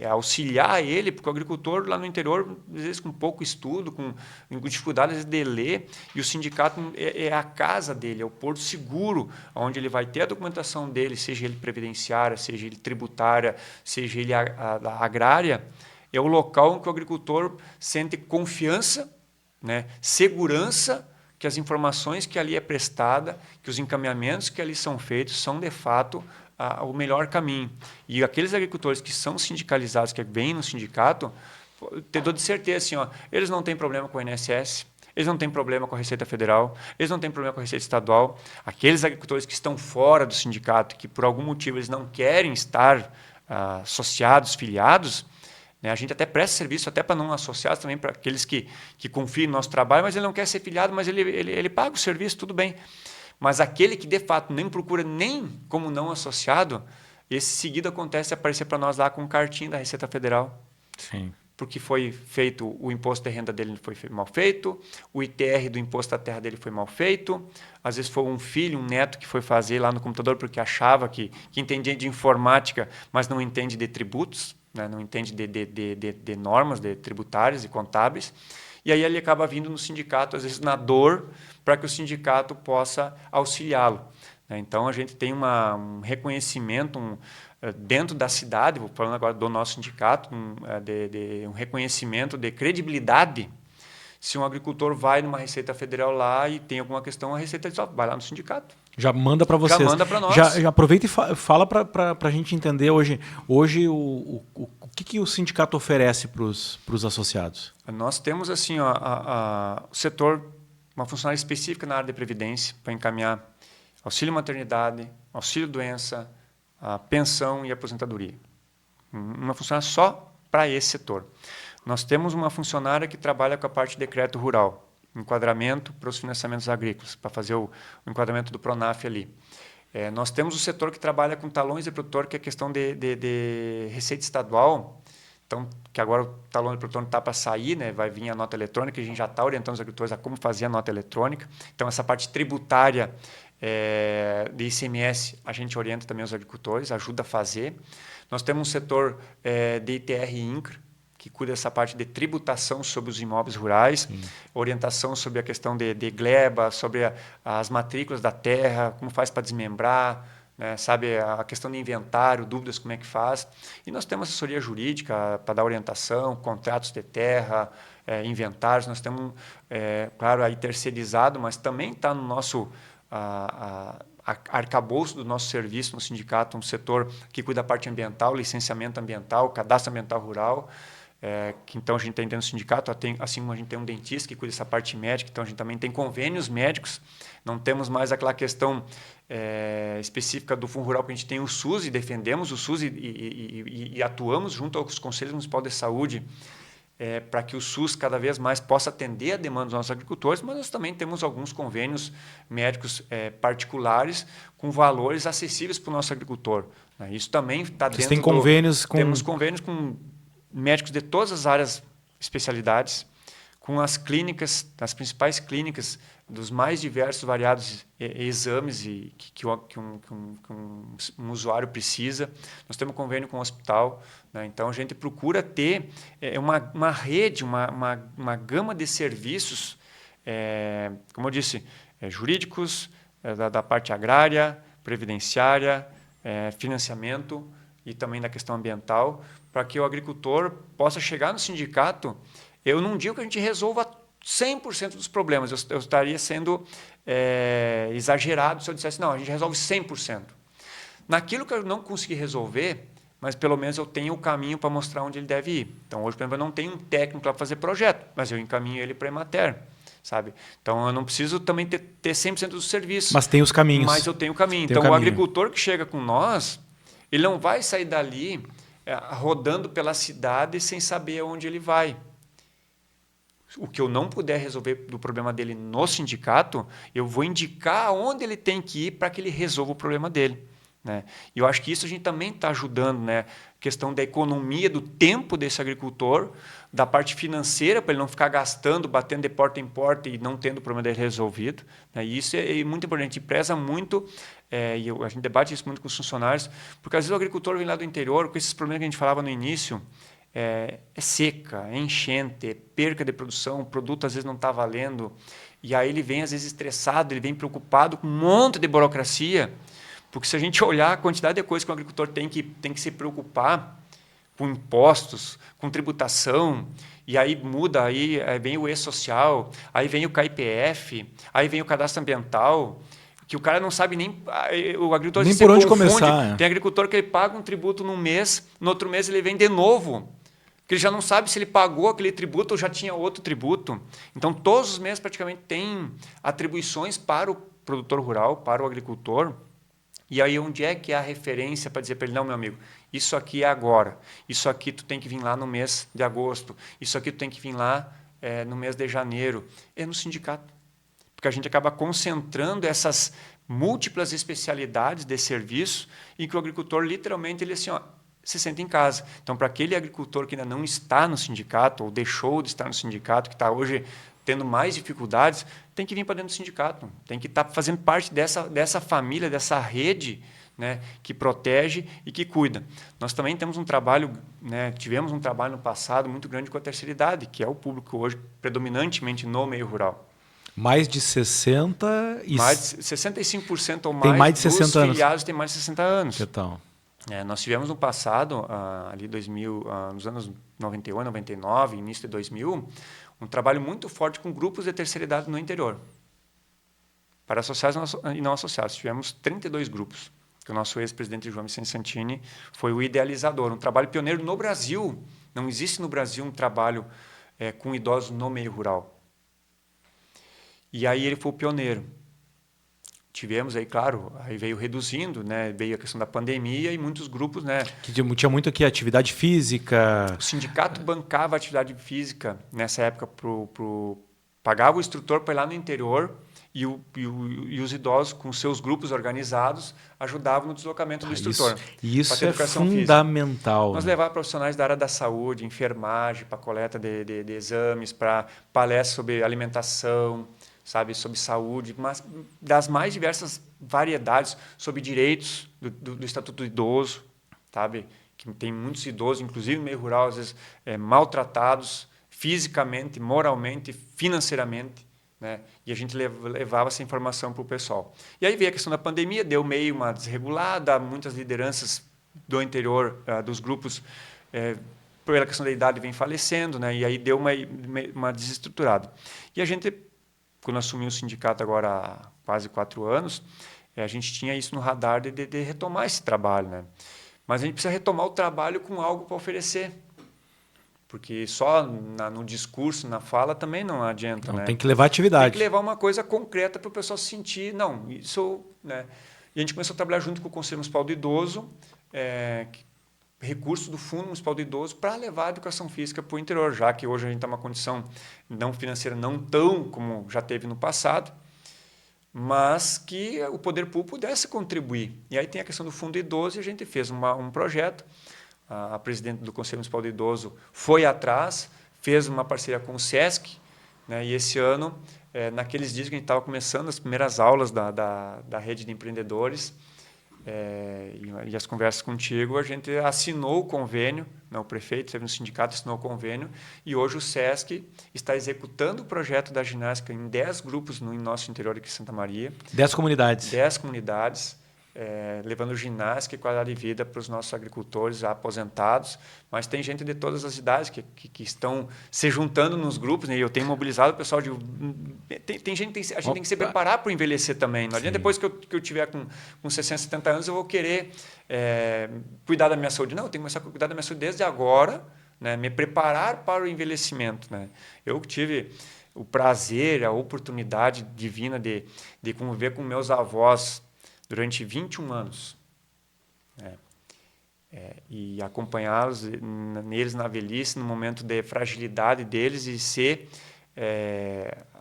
B: Auxiliar ele, porque o agricultor lá no interior, às vezes com pouco estudo, com dificuldades de ler, e o sindicato é a casa dele, é o porto seguro, onde ele vai ter a documentação dele, seja ele previdenciária, seja ele tributária, seja ele a agrária, é o local em que o agricultor sente confiança, né, segurança, que as informações que ali é prestada, que os encaminhamentos que ali são feitos são, de fato, o melhor caminho. E aqueles agricultores que são sindicalizados, que vêm no sindicato, te dou de certeza, assim, eles não têm problema com o INSS, eles não têm problema com a Receita Federal, eles não têm problema com a Receita Estadual. Aqueles agricultores que estão fora do sindicato, que por algum motivo eles não querem estar associados, filiados, né? A gente até presta serviço até para não associados também, para aqueles que confiam no nosso trabalho, mas ele não quer ser filiado, mas ele paga o serviço, tudo bem. Mas aquele que de fato nem procura nem como não associado, esse seguido acontece aparecer para nós lá com um cartinho da Receita Federal.
A: Sim.
B: Porque foi feito, o imposto de renda dele foi mal feito, o ITR do imposto da terra dele foi mal feito, às vezes foi um filho, um neto que foi fazer lá no computador porque achava que entendia de informática, mas não entende de tributos, né? Não entende de normas de tributárias e contábeis, e aí ele acaba vindo no sindicato, às vezes na dor, para que o sindicato possa auxiliá-lo. Então, a gente tem um reconhecimento dentro da cidade, vou falando agora do nosso sindicato, um reconhecimento de credibilidade. Se um agricultor vai numa Receita Federal lá e tem alguma questão, a Receita diz, vai lá no sindicato.
A: Já manda para vocês.
B: Já manda para nós.
A: Já aproveita e fala para a gente entender hoje o que o sindicato oferece para os associados.
B: Nós temos assim, o setor, uma funcionária específica na área de previdência para encaminhar auxílio maternidade, auxílio doença, a pensão e aposentadoria. Uma funcionária só para esse setor. Nós temos uma funcionária que trabalha com a parte de decreto rural, enquadramento para os financiamentos agrícolas, para fazer o enquadramento do Pronaf ali. Nós temos o setor que trabalha com talões de produtor, que é questão de receita estadual. Então, que agora o talão de produtor está para sair, né? Vai vir a nota eletrônica, a gente já está orientando os agricultores a como fazer a nota eletrônica. Então, essa parte tributária de ICMS, a gente orienta também os agricultores, ajuda a fazer. Nós temos um setor de ITR e INCRA, que cuida dessa parte de tributação sobre os imóveis rurais, orientação sobre a questão de gleba, sobre as matrículas da terra, como faz para desmembrar, né, sabe, a questão de inventário, dúvidas, como é que faz. E nós temos assessoria jurídica para dar orientação, contratos de terra, inventários. Nós temos, claro, aí terceirizado, mas também está no nosso arcabouço do nosso serviço no sindicato, um setor que cuida da parte ambiental, licenciamento ambiental, cadastro ambiental rural, que então a gente tem dentro do sindicato, assim como a gente tem um dentista que cuida dessa parte médica, então a gente também tem convênios médicos, não temos mais aquela questão específica do Fundo Rural, que a gente tem o SUS e defendemos o SUS e atuamos junto aos Conselhos Municipais de Saúde para que o SUS cada vez mais possa atender a demanda dos nossos agricultores, mas nós também temos alguns convênios médicos particulares com valores acessíveis para o nosso agricultor. Né? Isso também está dentro
A: tem convênios com...
B: Temos convênios com médicos de todas as áreas, especialidades, com as clínicas, as principais clínicas dos mais diversos, variados exames que um usuário precisa. Nós temos convênio com o hospital, né? Então a gente procura ter uma rede, uma gama de serviços, como eu disse, jurídicos, da parte agrária, previdenciária, financiamento e também da questão ambiental, para que o agricultor possa chegar no sindicato. Eu não digo que a gente resolva 100% dos problemas, eu estaria sendo exagerado se eu dissesse, não, a gente resolve 100%. Naquilo que eu não consegui resolver, mas pelo menos eu tenho o caminho para mostrar onde ele deve ir. Então, hoje, por exemplo, eu não tenho um técnico para fazer projeto, mas eu encaminho ele para a Emater, sabe? Então, eu não preciso também ter 100% dos serviços.
A: Mas tem os caminhos.
B: Mas eu tenho o caminho. Então, o agricultor que chega com nós, ele não vai sair dali rodando pela cidade sem saber aonde ele vai. O que eu não puder resolver do problema dele no sindicato, eu vou indicar aonde ele tem que ir para que ele resolva o problema dele. Né? E eu acho que isso a gente também está ajudando, né? Questão da economia, do tempo desse agricultor, da parte financeira, para ele não ficar gastando, batendo de porta em porta e não tendo o problema dele resolvido. Né? E isso é muito importante, a gente preza muito, e a gente debate isso muito com os funcionários, porque às vezes o agricultor vem lá do interior, com esses problemas que a gente falava no início, seca, enchente, perca de produção, o produto às vezes não está valendo, e aí ele vem às vezes estressado, ele vem preocupado com um monte de burocracia, porque se a gente olhar a quantidade de coisas que o agricultor tem que se preocupar com impostos, com tributação, e aí muda, aí vem o E-Social, aí vem o KIPF, aí vem o cadastro ambiental, que o cara não sabe nem... O agricultor
A: nem por onde começar.
B: Tem agricultor que ele paga um tributo num mês, no outro mês ele vem de novo. Porque ele já não sabe se ele pagou aquele tributo ou já tinha outro tributo. Então, todos os meses praticamente tem atribuições para o produtor rural, para o agricultor. E aí, onde é que é a referência para dizer para ele, não, meu amigo, isso aqui é agora, isso aqui tu tem que vir lá no mês de agosto, isso aqui tu tem que vir lá no mês de janeiro. É no sindicato. Porque a gente acaba concentrando essas múltiplas especialidades de serviço em que o agricultor, literalmente, ele assim, ó, se sente em casa. Então, para aquele agricultor que ainda não está no sindicato ou deixou de estar no sindicato, que está hoje tendo mais dificuldades, tem que vir para dentro do sindicato, tem que estar fazendo parte dessa família, dessa rede, né, que protege e que cuida. Nós também temos um trabalho, né, tivemos um trabalho no passado muito grande com a terceira idade, que é o público hoje predominantemente no meio rural.
A: Mais de 60 e...
B: Mais de 65% ou
A: tem mais de
B: dos
A: 60 anos.
B: filiados têm mais de 60 anos.
A: Que tal?
B: Nós tivemos no passado, ali 2000, nos anos 91, 99, início de 2000, um trabalho muito forte com grupos de terceira idade no interior. Para associados e não associados. Tivemos 32 grupos, que o nosso ex-presidente João Vicente Santini foi o idealizador. Um trabalho pioneiro no Brasil. Não existe no Brasil um trabalho com idosos no meio rural. E aí ele foi o pioneiro. Tivemos aí, claro, aí veio reduzindo, né? Veio a questão da pandemia e muitos grupos, né?
A: Que tinha muito aqui atividade física.
B: O sindicato bancava a atividade física nessa época, pagava o instrutor para ir lá no interior e os idosos, com seus grupos organizados, ajudavam no deslocamento do instrutor.
A: Isso é fundamental.
B: Nós levávamos profissionais da área da saúde, enfermagem, para coleta de exames, para palestras sobre alimentação, sabe, sobre saúde, mas das mais diversas variedades, sobre direitos do Estatuto do Idoso, sabe, que tem muitos idosos, inclusive no meio rural, às vezes maltratados fisicamente, moralmente, financeiramente, né? E a gente levava essa informação para o pessoal. E aí veio a questão da pandemia, deu meio uma desregulada, muitas lideranças do interior, dos grupos, pela questão da idade, vem falecendo, né? E aí deu uma desestruturada. E a gente, quando assumiu o sindicato agora há quase 4 anos, a gente tinha isso no radar de retomar esse trabalho, né? Mas a gente precisa retomar o trabalho com algo para oferecer. Porque só no discurso, na fala, também não adianta.
A: Não,
B: né?
A: Tem que levar atividade.
B: Tem que levar uma coisa concreta para o pessoal se sentir, não, isso... Né? E a gente começou a trabalhar junto com o Conselho Municipal do Idoso, recursos do Fundo Municipal do Idoso para levar a educação física para o interior, já que hoje a gente está numa condição não financeira não tão como já teve no passado, mas que o poder público pudesse contribuir. E aí tem a questão do Fundo Idoso e a gente fez um projeto. A presidente do Conselho Municipal do Idoso foi atrás, fez uma parceria com o SESC, né? E esse ano, naqueles dias que a gente estava começando as primeiras aulas da rede de empreendedores, e as conversas contigo, a gente assinou o convênio, né? O prefeito esteve no sindicato, assinou o convênio, e hoje o SESC está executando o projeto da ginástica em 10 grupos no nosso interior aqui em Santa Maria.
A: 10 comunidades.
B: 10 comunidades. Levando ginástica e qualidade de vida para os nossos agricultores aposentados, mas tem gente de todas as idades que estão se juntando nos grupos, né? E eu tenho mobilizado o pessoal tem gente, a gente tem que se preparar para envelhecer também. Não adianta depois que eu tiver com 60, 70 anos eu vou querer cuidar da minha saúde. Não, eu tenho que começar a cuidar da minha saúde desde agora, né? Me preparar para o envelhecimento, né? Eu tive o prazer, a oportunidade divina de conviver com meus avós durante 21 anos, né? E acompanhá-los neles na velhice, no momento de fragilidade deles e ser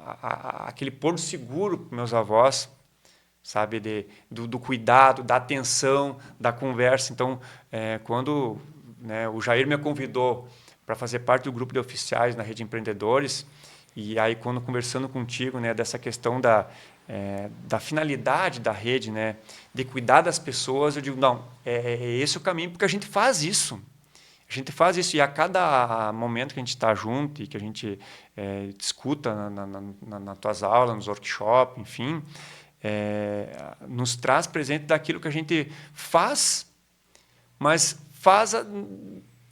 B: aquele porto seguro para meus avós, sabe, do cuidado, da atenção, da conversa. Então, quando, né, o Jair me convidou para fazer parte do grupo de oficiais na Rede Empreendedores, e aí quando conversando contigo, né, dessa questão da finalidade da rede, né, de cuidar das pessoas, eu digo, não, é esse o caminho, porque a gente faz isso. A gente faz isso e a cada momento que a gente está junto e que a gente discuta nas tuas aulas, nos workshops, enfim, nos traz presente daquilo que a gente faz, mas faz,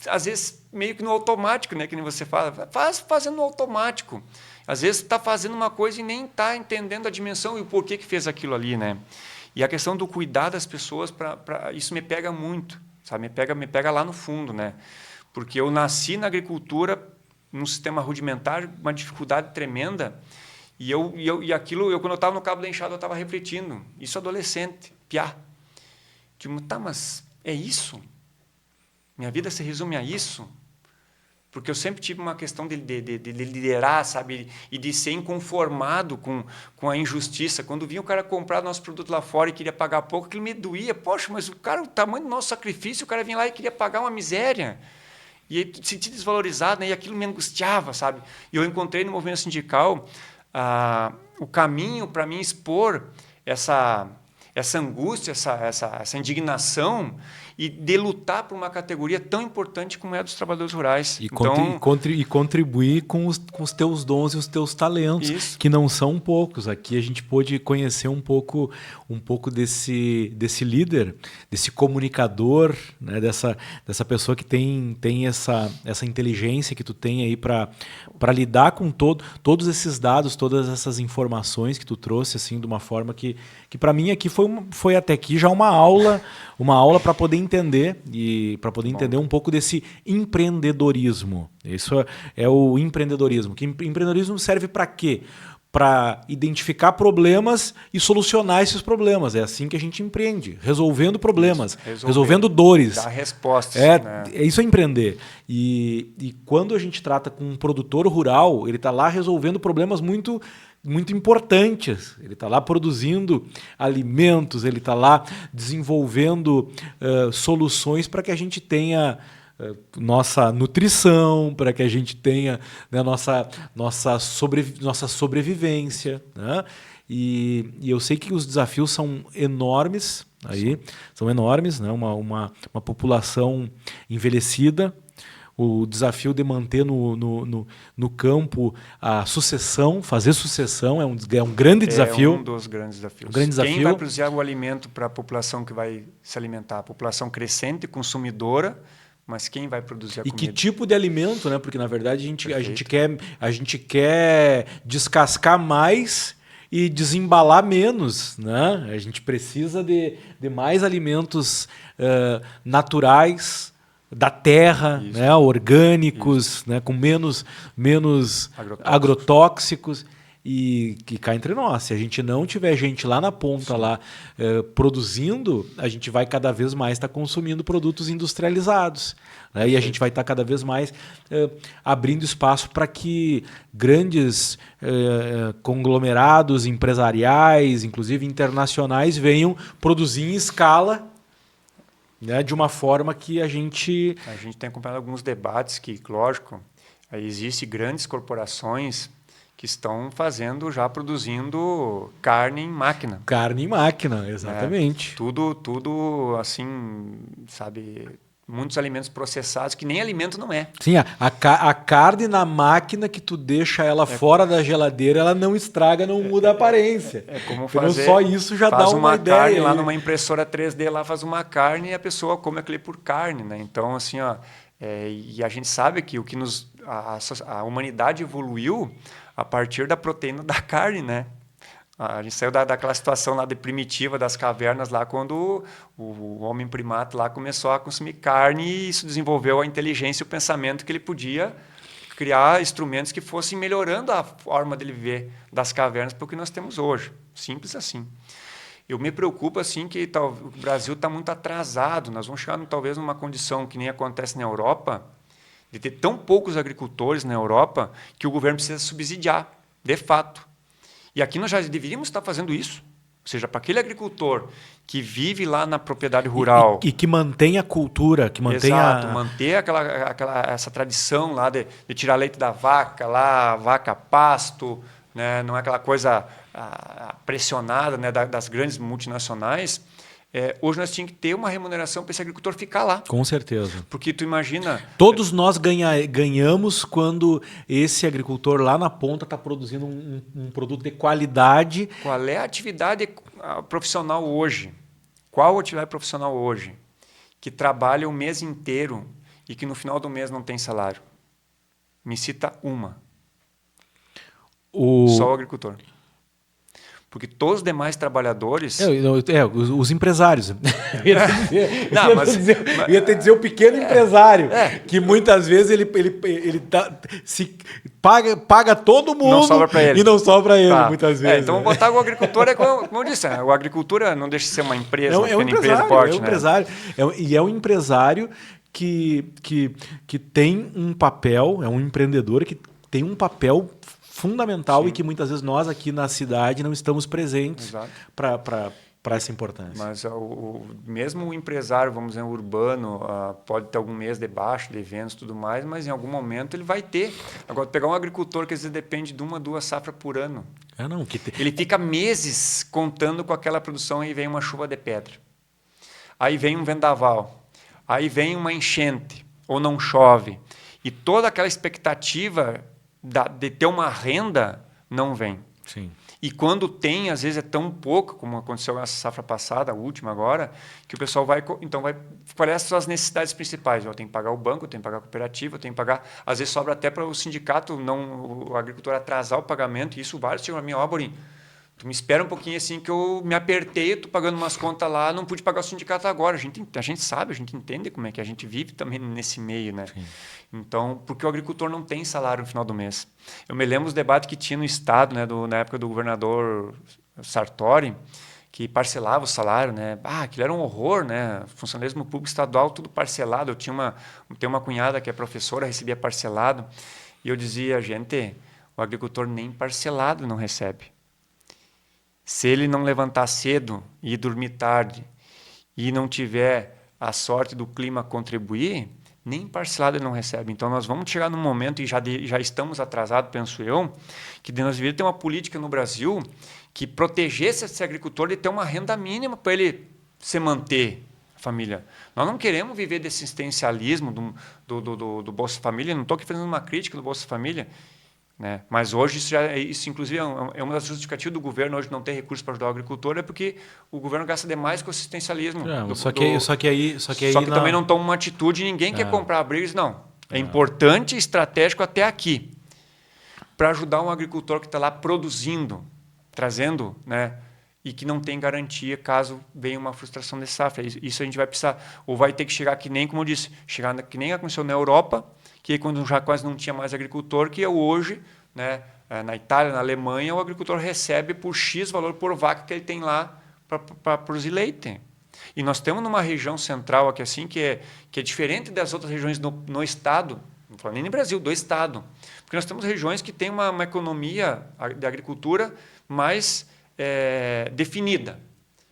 B: às vezes, meio que no automático, né, que nem você fala, fazendo no automático. Às vezes está fazendo uma coisa e nem está entendendo a dimensão e o porquê que fez aquilo ali, né? E a questão do cuidar das pessoas, isso me pega muito, sabe? Me pega lá no fundo, né? Porque eu nasci na agricultura, num sistema rudimentar, uma dificuldade tremenda. E aquilo, quando eu estava no Cabo da Enxada, eu estava refletindo. Isso adolescente, piá. Tipo, tá, mas é isso? Minha vida se resume a isso? Porque eu sempre tive uma questão de liderar, sabe? E de ser inconformado com a injustiça. Quando vinha o cara comprar nosso produto lá fora e queria pagar pouco, aquilo me doía. Poxa, mas o tamanho do nosso sacrifício, o cara vinha lá e queria pagar uma miséria. E aí, senti desvalorizado, né? E aquilo me angustiava, sabe? E eu encontrei no movimento sindical o caminho para mim expor essa angústia, essa indignação e de lutar por uma categoria tão importante como é a dos trabalhadores rurais.
A: E contribuir com os teus dons e os teus talentos,
B: isso.
A: Que não são poucos. Aqui a gente pôde conhecer um pouco desse líder, desse comunicador, né? dessa pessoa que tem essa inteligência que tu tem aí para lidar com todos esses dados, todas essas informações que tu trouxe assim, de uma forma que para mim aqui foi até aqui já uma aula para poder entender um pouco desse empreendedorismo. Isso é o empreendedorismo. Que empreendedorismo serve para quê? Para identificar problemas e solucionar esses problemas. É assim que a gente empreende, resolvendo problemas, resolvendo dores.
B: Dar respostas.
A: Isso é empreender. E quando a gente trata com um produtor rural, ele está lá resolvendo problemas muito importantes. Ele está lá produzindo alimentos, ele está lá desenvolvendo soluções para que a gente tenha nossa nutrição, para que a gente tenha, né, nossa sobrevivência. Né? E eu sei que os desafios são enormes, né? Uma população envelhecida, o desafio de manter no campo a sucessão, fazer sucessão é um grande desafio.
B: É um dos grandes desafios.
A: Quem
B: vai produzir o alimento para a população que vai se alimentar? A população crescente, consumidora, mas quem vai produzir a comida?
A: E que tipo de alimento, né? Porque na verdade a gente quer descascar mais e desembalar menos, né? A gente precisa de mais alimentos naturais, da terra, né, orgânicos, né, com menos agrotóxicos. E que cá entre nós, se a gente não tiver gente lá na ponta lá produzindo, a gente vai cada vez mais estar consumindo produtos industrializados, né? E a gente vai estar cada vez mais abrindo espaço para que grandes conglomerados empresariais, inclusive internacionais, venham produzir em escala, né, de uma forma que a gente
B: tem acompanhado alguns debates que, lógico, existem grandes corporações que estão produzindo carne em máquina.
A: Carne em máquina, exatamente.
B: Tudo assim, sabe, muitos alimentos processados que nem alimento não é.
A: Sim, a carne na máquina que tu deixa ela fora da geladeira, ela não estraga, não muda a aparência.
B: É como
A: fazer, só isso já dá uma ideia.
B: Faz uma carne lá numa impressora 3D, lá faz uma carne e a pessoa come aquilo por carne, né? Então, assim, e a gente sabe que a humanidade evoluiu a partir da proteína da carne, né? A gente saiu daquela situação lá de primitiva das cavernas lá, quando o homem primata lá começou a consumir carne e isso desenvolveu a inteligência e o pensamento que ele podia criar instrumentos que fossem melhorando a forma dele viver das cavernas para o que nós temos hoje. Simples assim. Eu me preocupo assim que o Brasil está muito atrasado. Nós vamos chegar talvez numa condição que nem acontece na Europa, de ter tão poucos agricultores na Europa que o governo precisa subsidiar, de fato. E aqui nós já deveríamos estar fazendo isso. Ou seja, para aquele agricultor que vive lá na propriedade rural...
A: E que mantém a cultura, que mantém
B: manter essa tradição lá de tirar leite da vaca, lá, vaca pasto, né? Não é aquela coisa pressionada, né, das grandes multinacionais. Hoje nós tínhamos que ter uma remuneração para esse agricultor ficar lá.
A: Com certeza.
B: Porque tu imagina...
A: Todos nós ganhamos quando esse agricultor lá na ponta está produzindo um produto de qualidade.
B: Qual é a atividade profissional hoje? Qual a atividade profissional hoje que trabalha o mês inteiro e que no final do mês não tem salário? Me cita uma. Só o agricultor. Porque todos os demais trabalhadores...
A: Os empresários.
B: Não,
A: ia dizer o pequeno empresário, que muitas vezes ele paga todo mundo
B: não sobra pra ele.
A: E não sobra para ele, muitas vezes.
B: Então, vou botar o agricultor, como eu disse, a agricultura não deixa de ser uma empresa, uma pequena empresa forte.
A: É um empresário. E é um empresário que tem um papel, é um empreendedor que tem um papel fundamental. Sim. E que muitas vezes nós aqui na cidade não estamos presentes para essa importância.
B: Mas mesmo o empresário, vamos dizer, urbano, pode ter algum mês de baixa, de eventos e tudo mais, mas em algum momento ele vai ter. Agora, pegar um agricultor que às vezes depende de 1, 2 safras por ano. Ele fica meses contando com aquela produção e vem uma chuva de pedra. Aí vem um vendaval. Aí vem uma enchente, ou não chove. E toda aquela expectativa de ter uma renda não vem.
A: Sim.
B: E quando tem, às vezes é tão pouco, como aconteceu nessa safra passada, a última agora, que o pessoal vai... Então, quais são as necessidades principais? Eu tenho que pagar o banco, eu tenho que pagar a cooperativa, eu tenho que pagar... Às vezes sobra até para o sindicato, o agricultor atrasar o pagamento, e isso vários chegam a mim, Borim, tu me espera um pouquinho assim que eu me apertei, estou pagando umas contas lá, não pude pagar o sindicato agora. A gente sabe, a gente entende como é que a gente vive também nesse meio, né? Sim. Então, porque o agricultor não tem salário no final do mês. Eu me lembro dos debates que tinha no Estado, né, na época do governador Sartori, que parcelava o salário, né? Aquilo era um horror, né? Funcionalismo público estadual, tudo parcelado. Eu tenho uma cunhada que é professora, recebia parcelado, e eu dizia, gente, o agricultor nem parcelado não recebe. Se ele não levantar cedo e dormir tarde e não tiver a sorte do clima contribuir, nem parcelado ele não recebe. Então, nós vamos chegar num momento, e já estamos atrasados, penso eu, que nós deveríamos ter uma política no Brasil que protegesse esse agricultor de ter uma renda mínima para ele se manter, a família. Nós não queremos viver desse assistencialismo do Bolsa Família, não estou aqui fazendo uma crítica do Bolsa Família, né? Mas hoje, isso inclusive é uma das justificativas do governo hoje não ter recursos para ajudar o agricultor, é porque o governo gasta demais com o assistencialismo.
A: Só que
B: também não toma uma atitude, ninguém quer comprar brigas, não. É importante e estratégico até aqui, para ajudar um agricultor que está lá produzindo, trazendo, né? E que não tem garantia caso venha uma frustração de safra. Isso a gente vai precisar, ou vai ter que chegar que nem, como eu disse, chegar que nem aconteceu na Europa, que quando já quase não tinha mais agricultor, que hoje, né, na Itália, na Alemanha, o agricultor recebe por X valor por vaca que ele tem lá para produzir leite. E nós temos numa região central aqui assim, que é diferente das outras regiões no estado, não falo nem no Brasil, do estado. Porque nós temos regiões que têm uma economia de agricultura mais definida.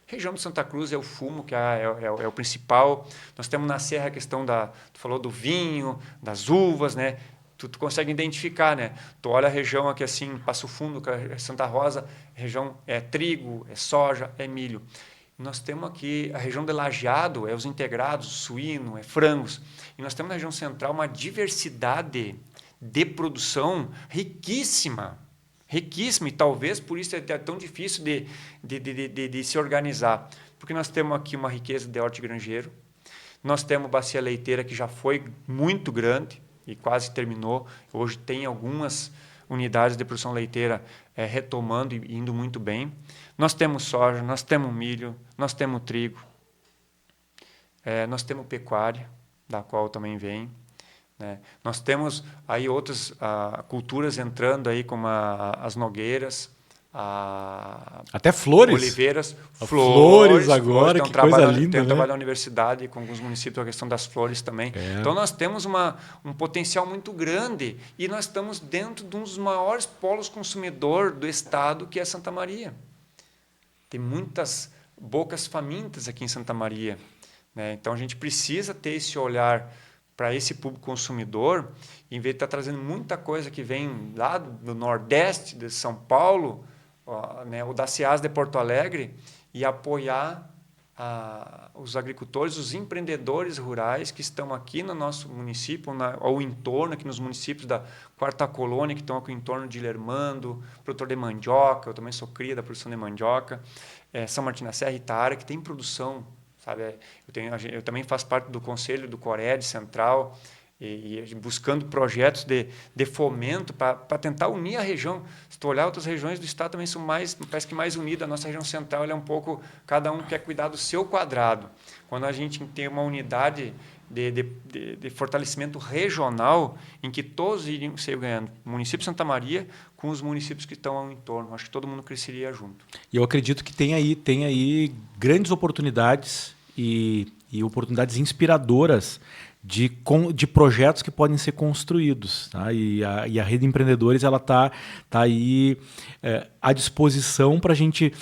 B: A região de Santa Cruz é o fumo, que é o principal. Nós temos na Serra a questão tu falou do vinho, das uvas, né? Tu consegue identificar, né? Tu olha a região aqui assim, Passo Fundo, Santa Rosa, região é trigo, é soja, é milho. Nós temos aqui a região de Lajeado, é os integrados, suíno, é frangos. E nós temos na região central uma diversidade de produção riquíssima. Riquíssima, e talvez por isso é tão difícil de se organizar. Porque nós temos aqui uma riqueza de hortigranjeiro, nós temos bacia leiteira que já foi muito grande e quase terminou. Hoje tem algumas unidades de produção leiteira retomando e indo muito bem. Nós temos soja, nós temos milho, nós temos trigo, nós temos pecuária, da qual também vem. Né? Nós temos aí outras culturas entrando aí, como as nogueiras,
A: até flores,
B: oliveiras,
A: flores agora, que coisa linda,
B: tem um
A: né?
B: trabalho na universidade com alguns municípios, a questão das flores também. Então nós temos um potencial muito grande e nós estamos dentro de um dos maiores polos consumidor do estado, que é Santa Maria. Tem muitas bocas famintas aqui em Santa Maria, né? Então a gente precisa ter esse olhar para esse público consumidor, em vez de estar trazendo muita coisa que vem lá do Nordeste, de São Paulo, né, ou da Ceasa de Porto Alegre, e apoiar os agricultores, os empreendedores rurais que estão aqui no nosso município, ou em torno, aqui nos municípios da Quarta Colônia, que estão aqui em torno de Lermando, produtor de mandioca, eu também sou cria da produção de mandioca, São Martin da Serra e Itaara, que tem produção. Sabe? Eu também faço parte do conselho do CORED Central, e buscando projetos de fomento para tentar unir a região. Se tu olhar outras regiões do estado também são parece que mais unidas. A nossa região central ela é um pouco, cada um quer cuidar do seu quadrado. Quando a gente tem uma unidade de fortalecimento regional, em que todos iriam ser ganhando, o município de Santa Maria com os municípios que estão ao entorno. Acho que todo mundo cresceria junto.
A: E eu acredito que tem aí grandes oportunidades e oportunidades inspiradoras de projetos que podem ser construídos. Tá? E a Rede Empreendedores tá aí à disposição para a gente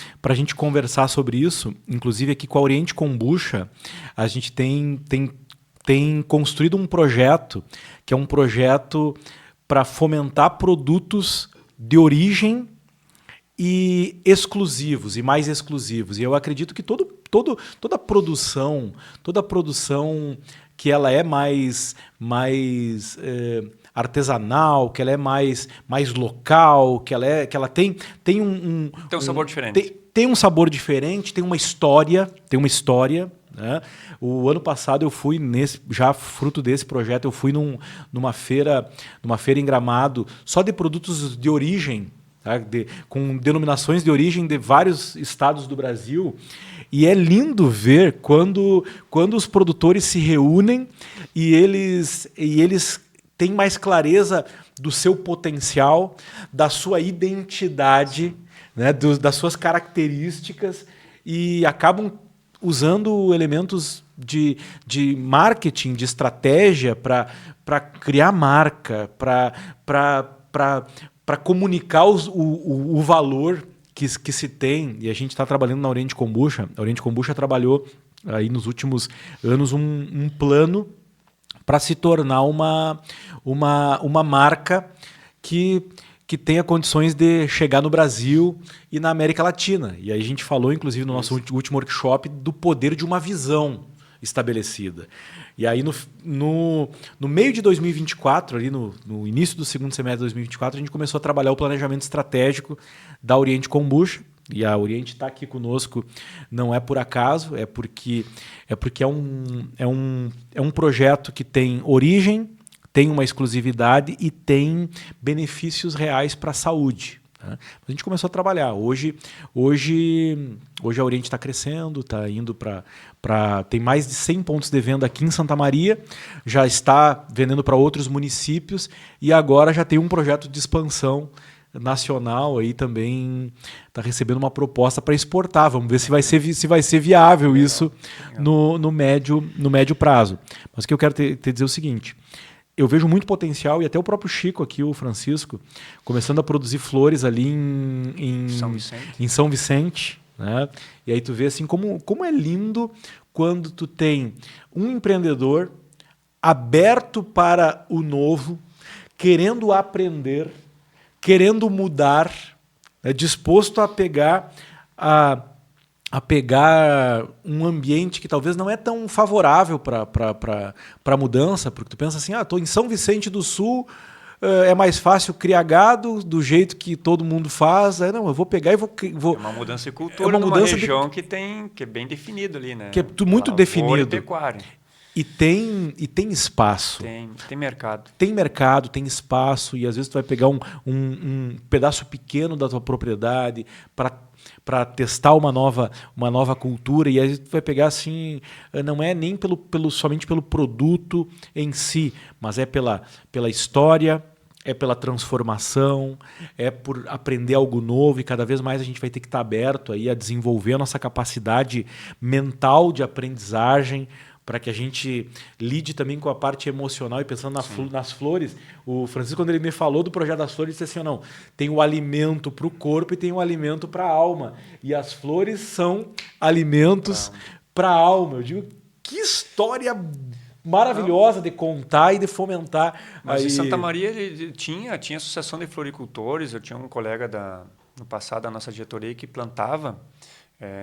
A: conversar sobre isso. Inclusive aqui com a Oriente Kombucha, a gente tem construído um projeto que é um projeto para fomentar produtos de origem e exclusivos, e mais exclusivos. E eu acredito que toda produção que ela é mais artesanal, que ela é mais local, que ela tem um
B: sabor diferente.
A: Tem um sabor diferente, tem uma história, né? O ano passado eu fui já fruto desse projeto, eu fui numa feira em Gramado só de produtos de origem, tá? Com denominações de origem de vários estados do Brasil. E é lindo ver quando os produtores se reúnem e eles têm mais clareza do seu potencial, da sua identidade, né, das suas características, e acabam usando elementos de marketing, de estratégia para criar marca, para comunicar o valor que se tem. E a gente está trabalhando na Oriente Kombucha. A Oriente Kombucha trabalhou aí nos últimos anos um plano para se tornar uma marca que tenha condições de chegar no Brasil e na América Latina. E aí a gente falou, inclusive, no nosso último workshop, do poder de uma visão estabelecida. E aí, no meio de 2024, ali no início do segundo semestre de 2024, a gente começou a trabalhar o planejamento estratégico da Oriente Kombucha. E a Oriente está aqui conosco não é por acaso, é porque é um projeto que tem origem, tem uma exclusividade e tem benefícios reais para a saúde. Tá? A gente começou a trabalhar. Hoje a Oriente está crescendo, está indo tem mais de 100 pontos de venda aqui em Santa Maria, já está vendendo para outros municípios e agora já tem um projeto de expansão nacional aí também, está recebendo uma proposta para exportar. Vamos ver se vai ser viável isso no médio prazo. Mas o que eu quero te dizer é o seguinte: eu vejo muito potencial, e até o próprio Chico aqui, o Francisco, começando a produzir flores ali em São Vicente, né? E aí tu vê assim como é lindo quando tu tem um empreendedor aberto para o novo, querendo aprender, querendo mudar, né? Disposto a pegar um ambiente que talvez não é tão favorável para a mudança, porque tu pensa assim, estou em São Vicente do Sul, é mais fácil criar gado do jeito que todo mundo faz. Aí, não, eu vou pegar e vou...
B: É uma mudança de cultura, numa região que é bem definido ali, né?
A: Que é muito definido.
B: E pecuária.
A: E tem espaço.
B: Tem mercado.
A: Tem mercado, tem espaço, e às vezes tu vai pegar um pedaço pequeno da tua propriedade para testar uma nova cultura, e aí tu vai pegar assim, não é nem somente pelo produto em si, mas é pela história, é pela transformação, é por aprender algo novo, e cada vez mais a gente vai ter que estar aberto aí a desenvolver a nossa capacidade mental de aprendizagem, para que a gente lide também com a parte emocional. E pensando nas flores, o Francisco, quando ele me falou do projeto das flores, disse assim, não, tem o alimento para o corpo e tem o alimento para a alma. E as flores são alimentos para a alma. Eu digo, que história maravilhosa de contar e de fomentar.
B: Mas aí, em Santa Maria ele tinha associação de floricultores. Eu tinha um colega no passado da nossa diretoria que plantava.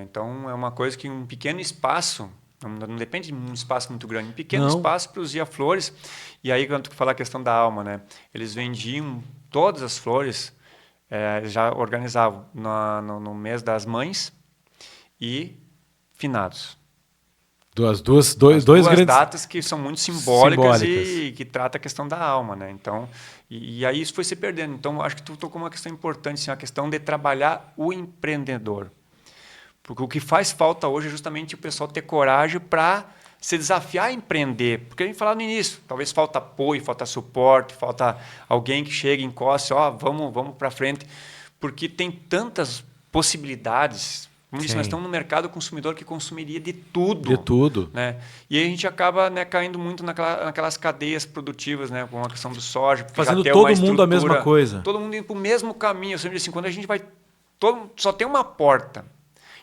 B: Então, é uma coisa que um pequeno espaço... Não depende de um espaço muito grande. Um pequeno espaço produzia flores. E aí, quando tu falar a questão da alma, né? Eles vendiam todas as flores, já organizavam no mês das mães e finados.
A: Dois
B: Duas
A: grandes
B: datas que são muito simbólicas.
A: Simbólicas.
B: E que trata a questão da alma, né? Então, e aí isso foi se perdendo. Então, acho que tu tocou uma questão importante, assim, a questão de trabalhar o empreendedor. Porque o que faz falta hoje é justamente o pessoal ter coragem para se desafiar a empreender. Porque a gente falava no início, talvez falta apoio, falta suporte, falta alguém que chegue e encoste, vamos para frente. Porque tem tantas possibilidades. Como disse, nós estamos no mercado consumidor que consumiria de tudo.
A: De tudo.
B: Né? E aí a gente acaba, né, caindo muito naquelas cadeias produtivas, né, com a questão do soja.
A: Fazendo todo mundo a mesma coisa.
B: Todo mundo indo para o mesmo caminho. Eu sempre digo assim, quando a gente vai... só tem uma porta.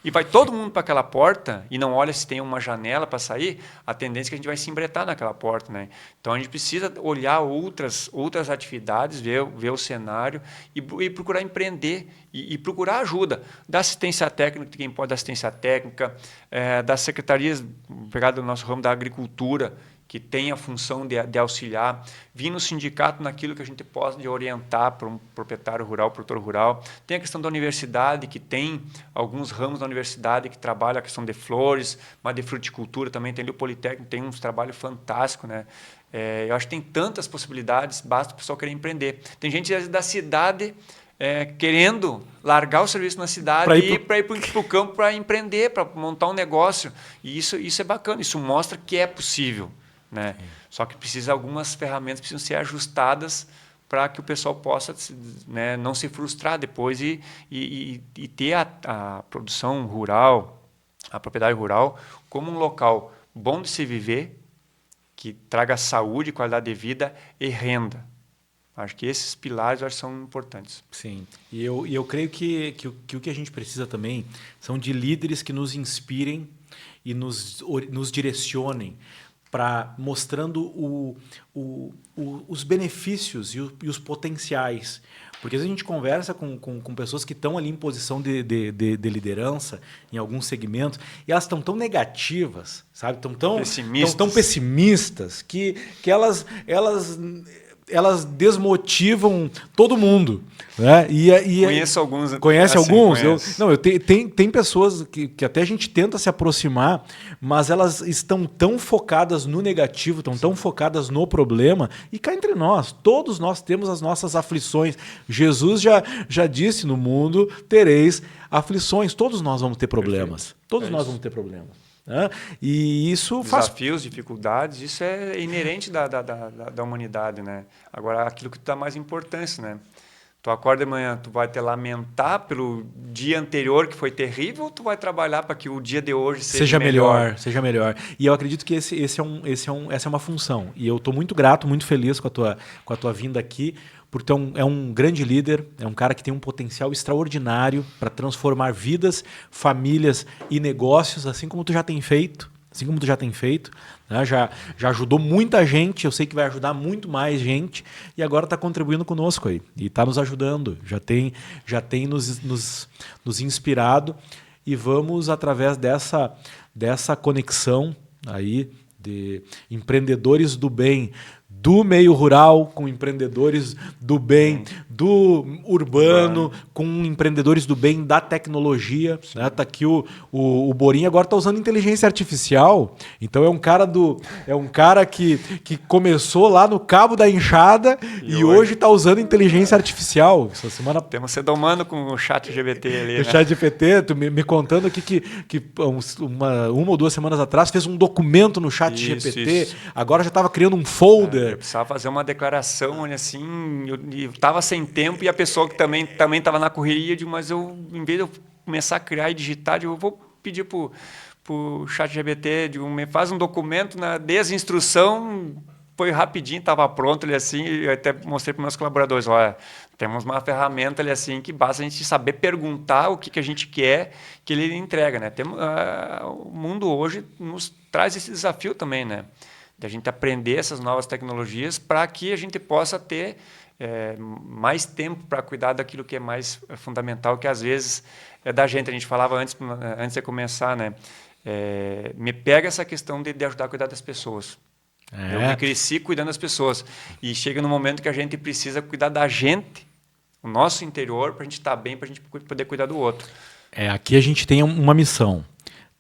B: E vai todo mundo para aquela porta e não olha se tem uma janela para sair, a tendência é que a gente vai se embretar naquela porta. Né? Então, a gente precisa olhar outras atividades, ver o cenário e procurar empreender e procurar ajuda da assistência técnica, quem pode dar assistência técnica, das secretarias, pegado no nosso ramo da agricultura, que tem a função de auxiliar, vir no sindicato naquilo que a gente pode orientar para um proprietário rural, produtor rural. Tem a questão da universidade, que tem alguns ramos da universidade que trabalham a questão de flores, mas de fruticultura também. Tem ali o Politécnico, tem uns trabalhos fantásticos. Né? Eu acho que tem tantas possibilidades, basta o pessoal querer empreender. Tem gente às vezes, da cidade querendo largar o serviço na cidade e ir para o campo para empreender, para montar um negócio. E isso é bacana, isso mostra que é possível. Né? Só que algumas ferramentas precisam ser ajustadas para que o pessoal possa, né, não se frustrar depois e ter a produção rural, a propriedade rural, como um local bom de se viver, que traga saúde, qualidade de vida e renda. Acho que esses pilares são importantes.
A: Sim. E eu creio que o que a gente precisa também são de líderes que nos inspirem e nos direcionem, para mostrando os benefícios e os potenciais. Porque às vezes a gente conversa com pessoas que estão ali em posição de liderança em alguns segmentos e elas estão tão negativas, sabe? Estão tão pessimistas que elas desmotivam todo mundo. Né?
B: Conheço alguns.
A: Conhece alguns?
B: Conheço.
A: Tem pessoas que até a gente tenta se aproximar, mas elas estão tão focadas no negativo, estão tão focadas no problema. E cá entre nós, todos nós temos as nossas aflições. Jesus já disse, no mundo tereis aflições. Todos nós vamos ter problemas. Todos nós vamos ter problemas. Né? E isso
B: desafios, dificuldades, isso é inerente da humanidade, né? Agora, aquilo que dá mais importância, né? Tu acorda de manhã, tu vai te lamentar pelo dia anterior que foi terrível, ou tu vai trabalhar para que o dia de hoje seja melhor?
A: Seja melhor. E eu acredito que essa é uma função. E eu estou muito grato, muito feliz com a tua vinda aqui, porque é um grande líder, é um cara que tem um potencial extraordinário para transformar vidas, famílias e negócios, assim como tu já tem feito. Né? Já ajudou muita gente, eu sei que vai ajudar muito mais gente, e agora está contribuindo conosco aí. E está nos ajudando, já tem nos inspirado, e vamos, através dessa conexão aí de empreendedores do bem, do meio rural com empreendedores do bem, do urbano com empreendedores do bem da tecnologia. Né? Tá aqui o Borim agora está usando inteligência artificial. Então é um cara que começou lá no cabo da enxada e hoje está usando inteligência artificial. Essa semana
B: temos ser domando com o chat GPT ali.
A: O chat GPT, tu me contando aqui que uma ou 2 semanas atrás fez um documento no chat GPT. Agora já estava criando um folder.
B: Eu precisava fazer uma declaração, assim, eu estava sem tempo e a pessoa que também estava na correria, mas em vez de eu começar a criar e digitar, eu vou pedir para o chat GPT, faz um documento, dê as instruções, foi rapidinho, estava pronto, ele assim, eu até mostrei para os meus colaboradores, olha, temos uma ferramenta ali assim que basta a gente saber perguntar o que a gente quer que ele entrega, né? O mundo hoje nos traz esse desafio também, né? De a gente aprender essas novas tecnologias para que a gente possa ter mais tempo para cuidar daquilo que é mais fundamental, que às vezes é da gente. A gente falava antes de começar, né? Me pega essa questão de ajudar a cuidar das pessoas. Eu me cresci cuidando das pessoas. E chega no momento que a gente precisa cuidar da gente, o nosso interior, para a gente estar bem, para a gente poder cuidar do outro.
A: Aqui a gente tem uma missão.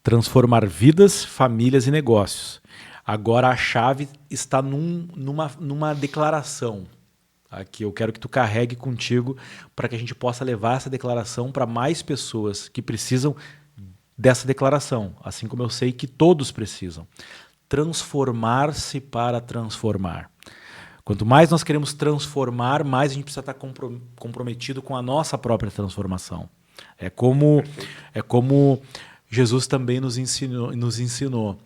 A: transformar vidas, famílias e negócios. Agora a chave está numa declaração. Aqui eu quero que tu carregue contigo para que a gente possa levar essa declaração para mais pessoas que precisam dessa declaração, assim como eu sei que todos precisam. Transformar-se para transformar. Quanto mais nós queremos transformar, mais a gente precisa estar comprometido com a nossa própria transformação. É como Jesus também nos ensinou.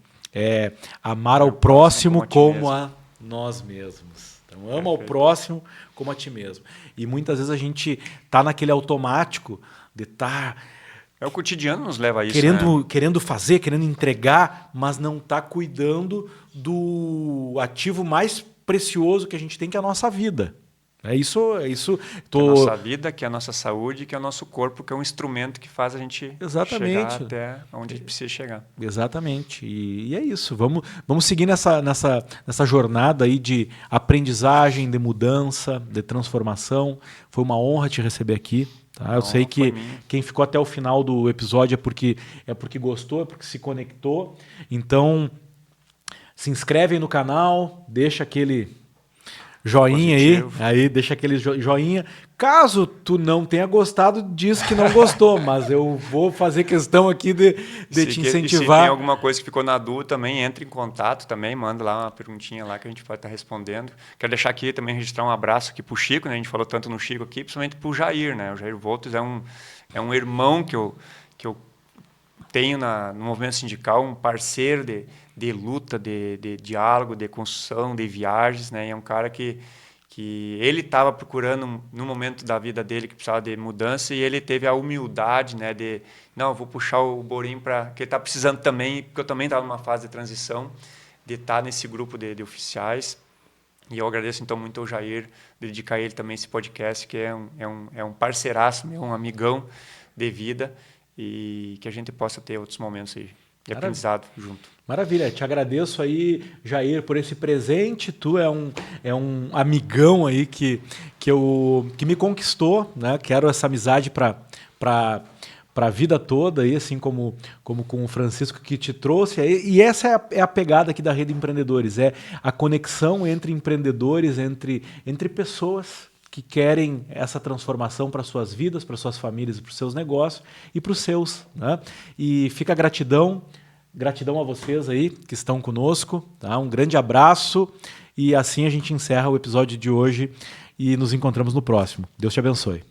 A: Amar ao próximo como a nós mesmos. Então, ama ao próximo como a ti mesmo. E muitas vezes a gente está naquele automático de estar...
B: O cotidiano nos leva a isso,
A: querendo fazer, querendo entregar, mas não está cuidando do ativo mais precioso que a gente tem, que é a nossa vida. É isso.
B: Que é a nossa vida, que é a nossa saúde, que é o nosso corpo, que é um instrumento que faz a gente chegar até onde a gente precisa chegar.
A: Exatamente. E é isso. Vamos seguir nessa jornada aí de aprendizagem, de mudança, de transformação. Foi uma honra te receber aqui. Tá? Eu sei que quem ficou até o final do episódio é porque gostou, é porque se conectou. Então, se inscreve aí no canal, deixa aquele joinha aí, deixa aquele joinha. Caso tu não tenha gostado, diz que não gostou, mas eu vou fazer questão aqui de te incentivar.
B: Se tem alguma coisa que ficou na dúvida também, entre em contato também, manda lá uma perguntinha lá que a gente pode estar respondendo. Quero deixar aqui também, registrar um abraço aqui pro Chico, né? A gente falou tanto no Chico aqui, principalmente pro Jair, né? O Jair Voltos é um irmão que eu tenho no movimento sindical, um parceiro de luta, de diálogo, de construção, de viagens, né? E é um cara que ele estava procurando no momento da vida dele que precisava de mudança, e ele teve a humildade, né, eu vou puxar o Borim para que ele está precisando também, porque eu também estava numa fase de transição, de estar nesse grupo de oficiais. E eu agradeço então muito ao Jair, dedicar a ele também esse podcast, que é um parceiraço, um amigão de vida, e que a gente possa ter outros momentos aí de aprendizado junto.
A: Maravilha, te agradeço aí, Jair, por esse presente. Tu é um amigão aí que me conquistou, né? Quero essa amizade para a vida toda, aí, assim como com o Francisco, que te trouxe. E essa é a pegada aqui da Rede Empreendedores, é a conexão entre empreendedores, entre pessoas que querem essa transformação para suas vidas, para suas famílias, para os seus negócios e para os seus, né? E fica a gratidão a vocês aí que estão conosco, tá? Um grande abraço, e assim a gente encerra o episódio de hoje e nos encontramos no próximo. Deus te abençoe.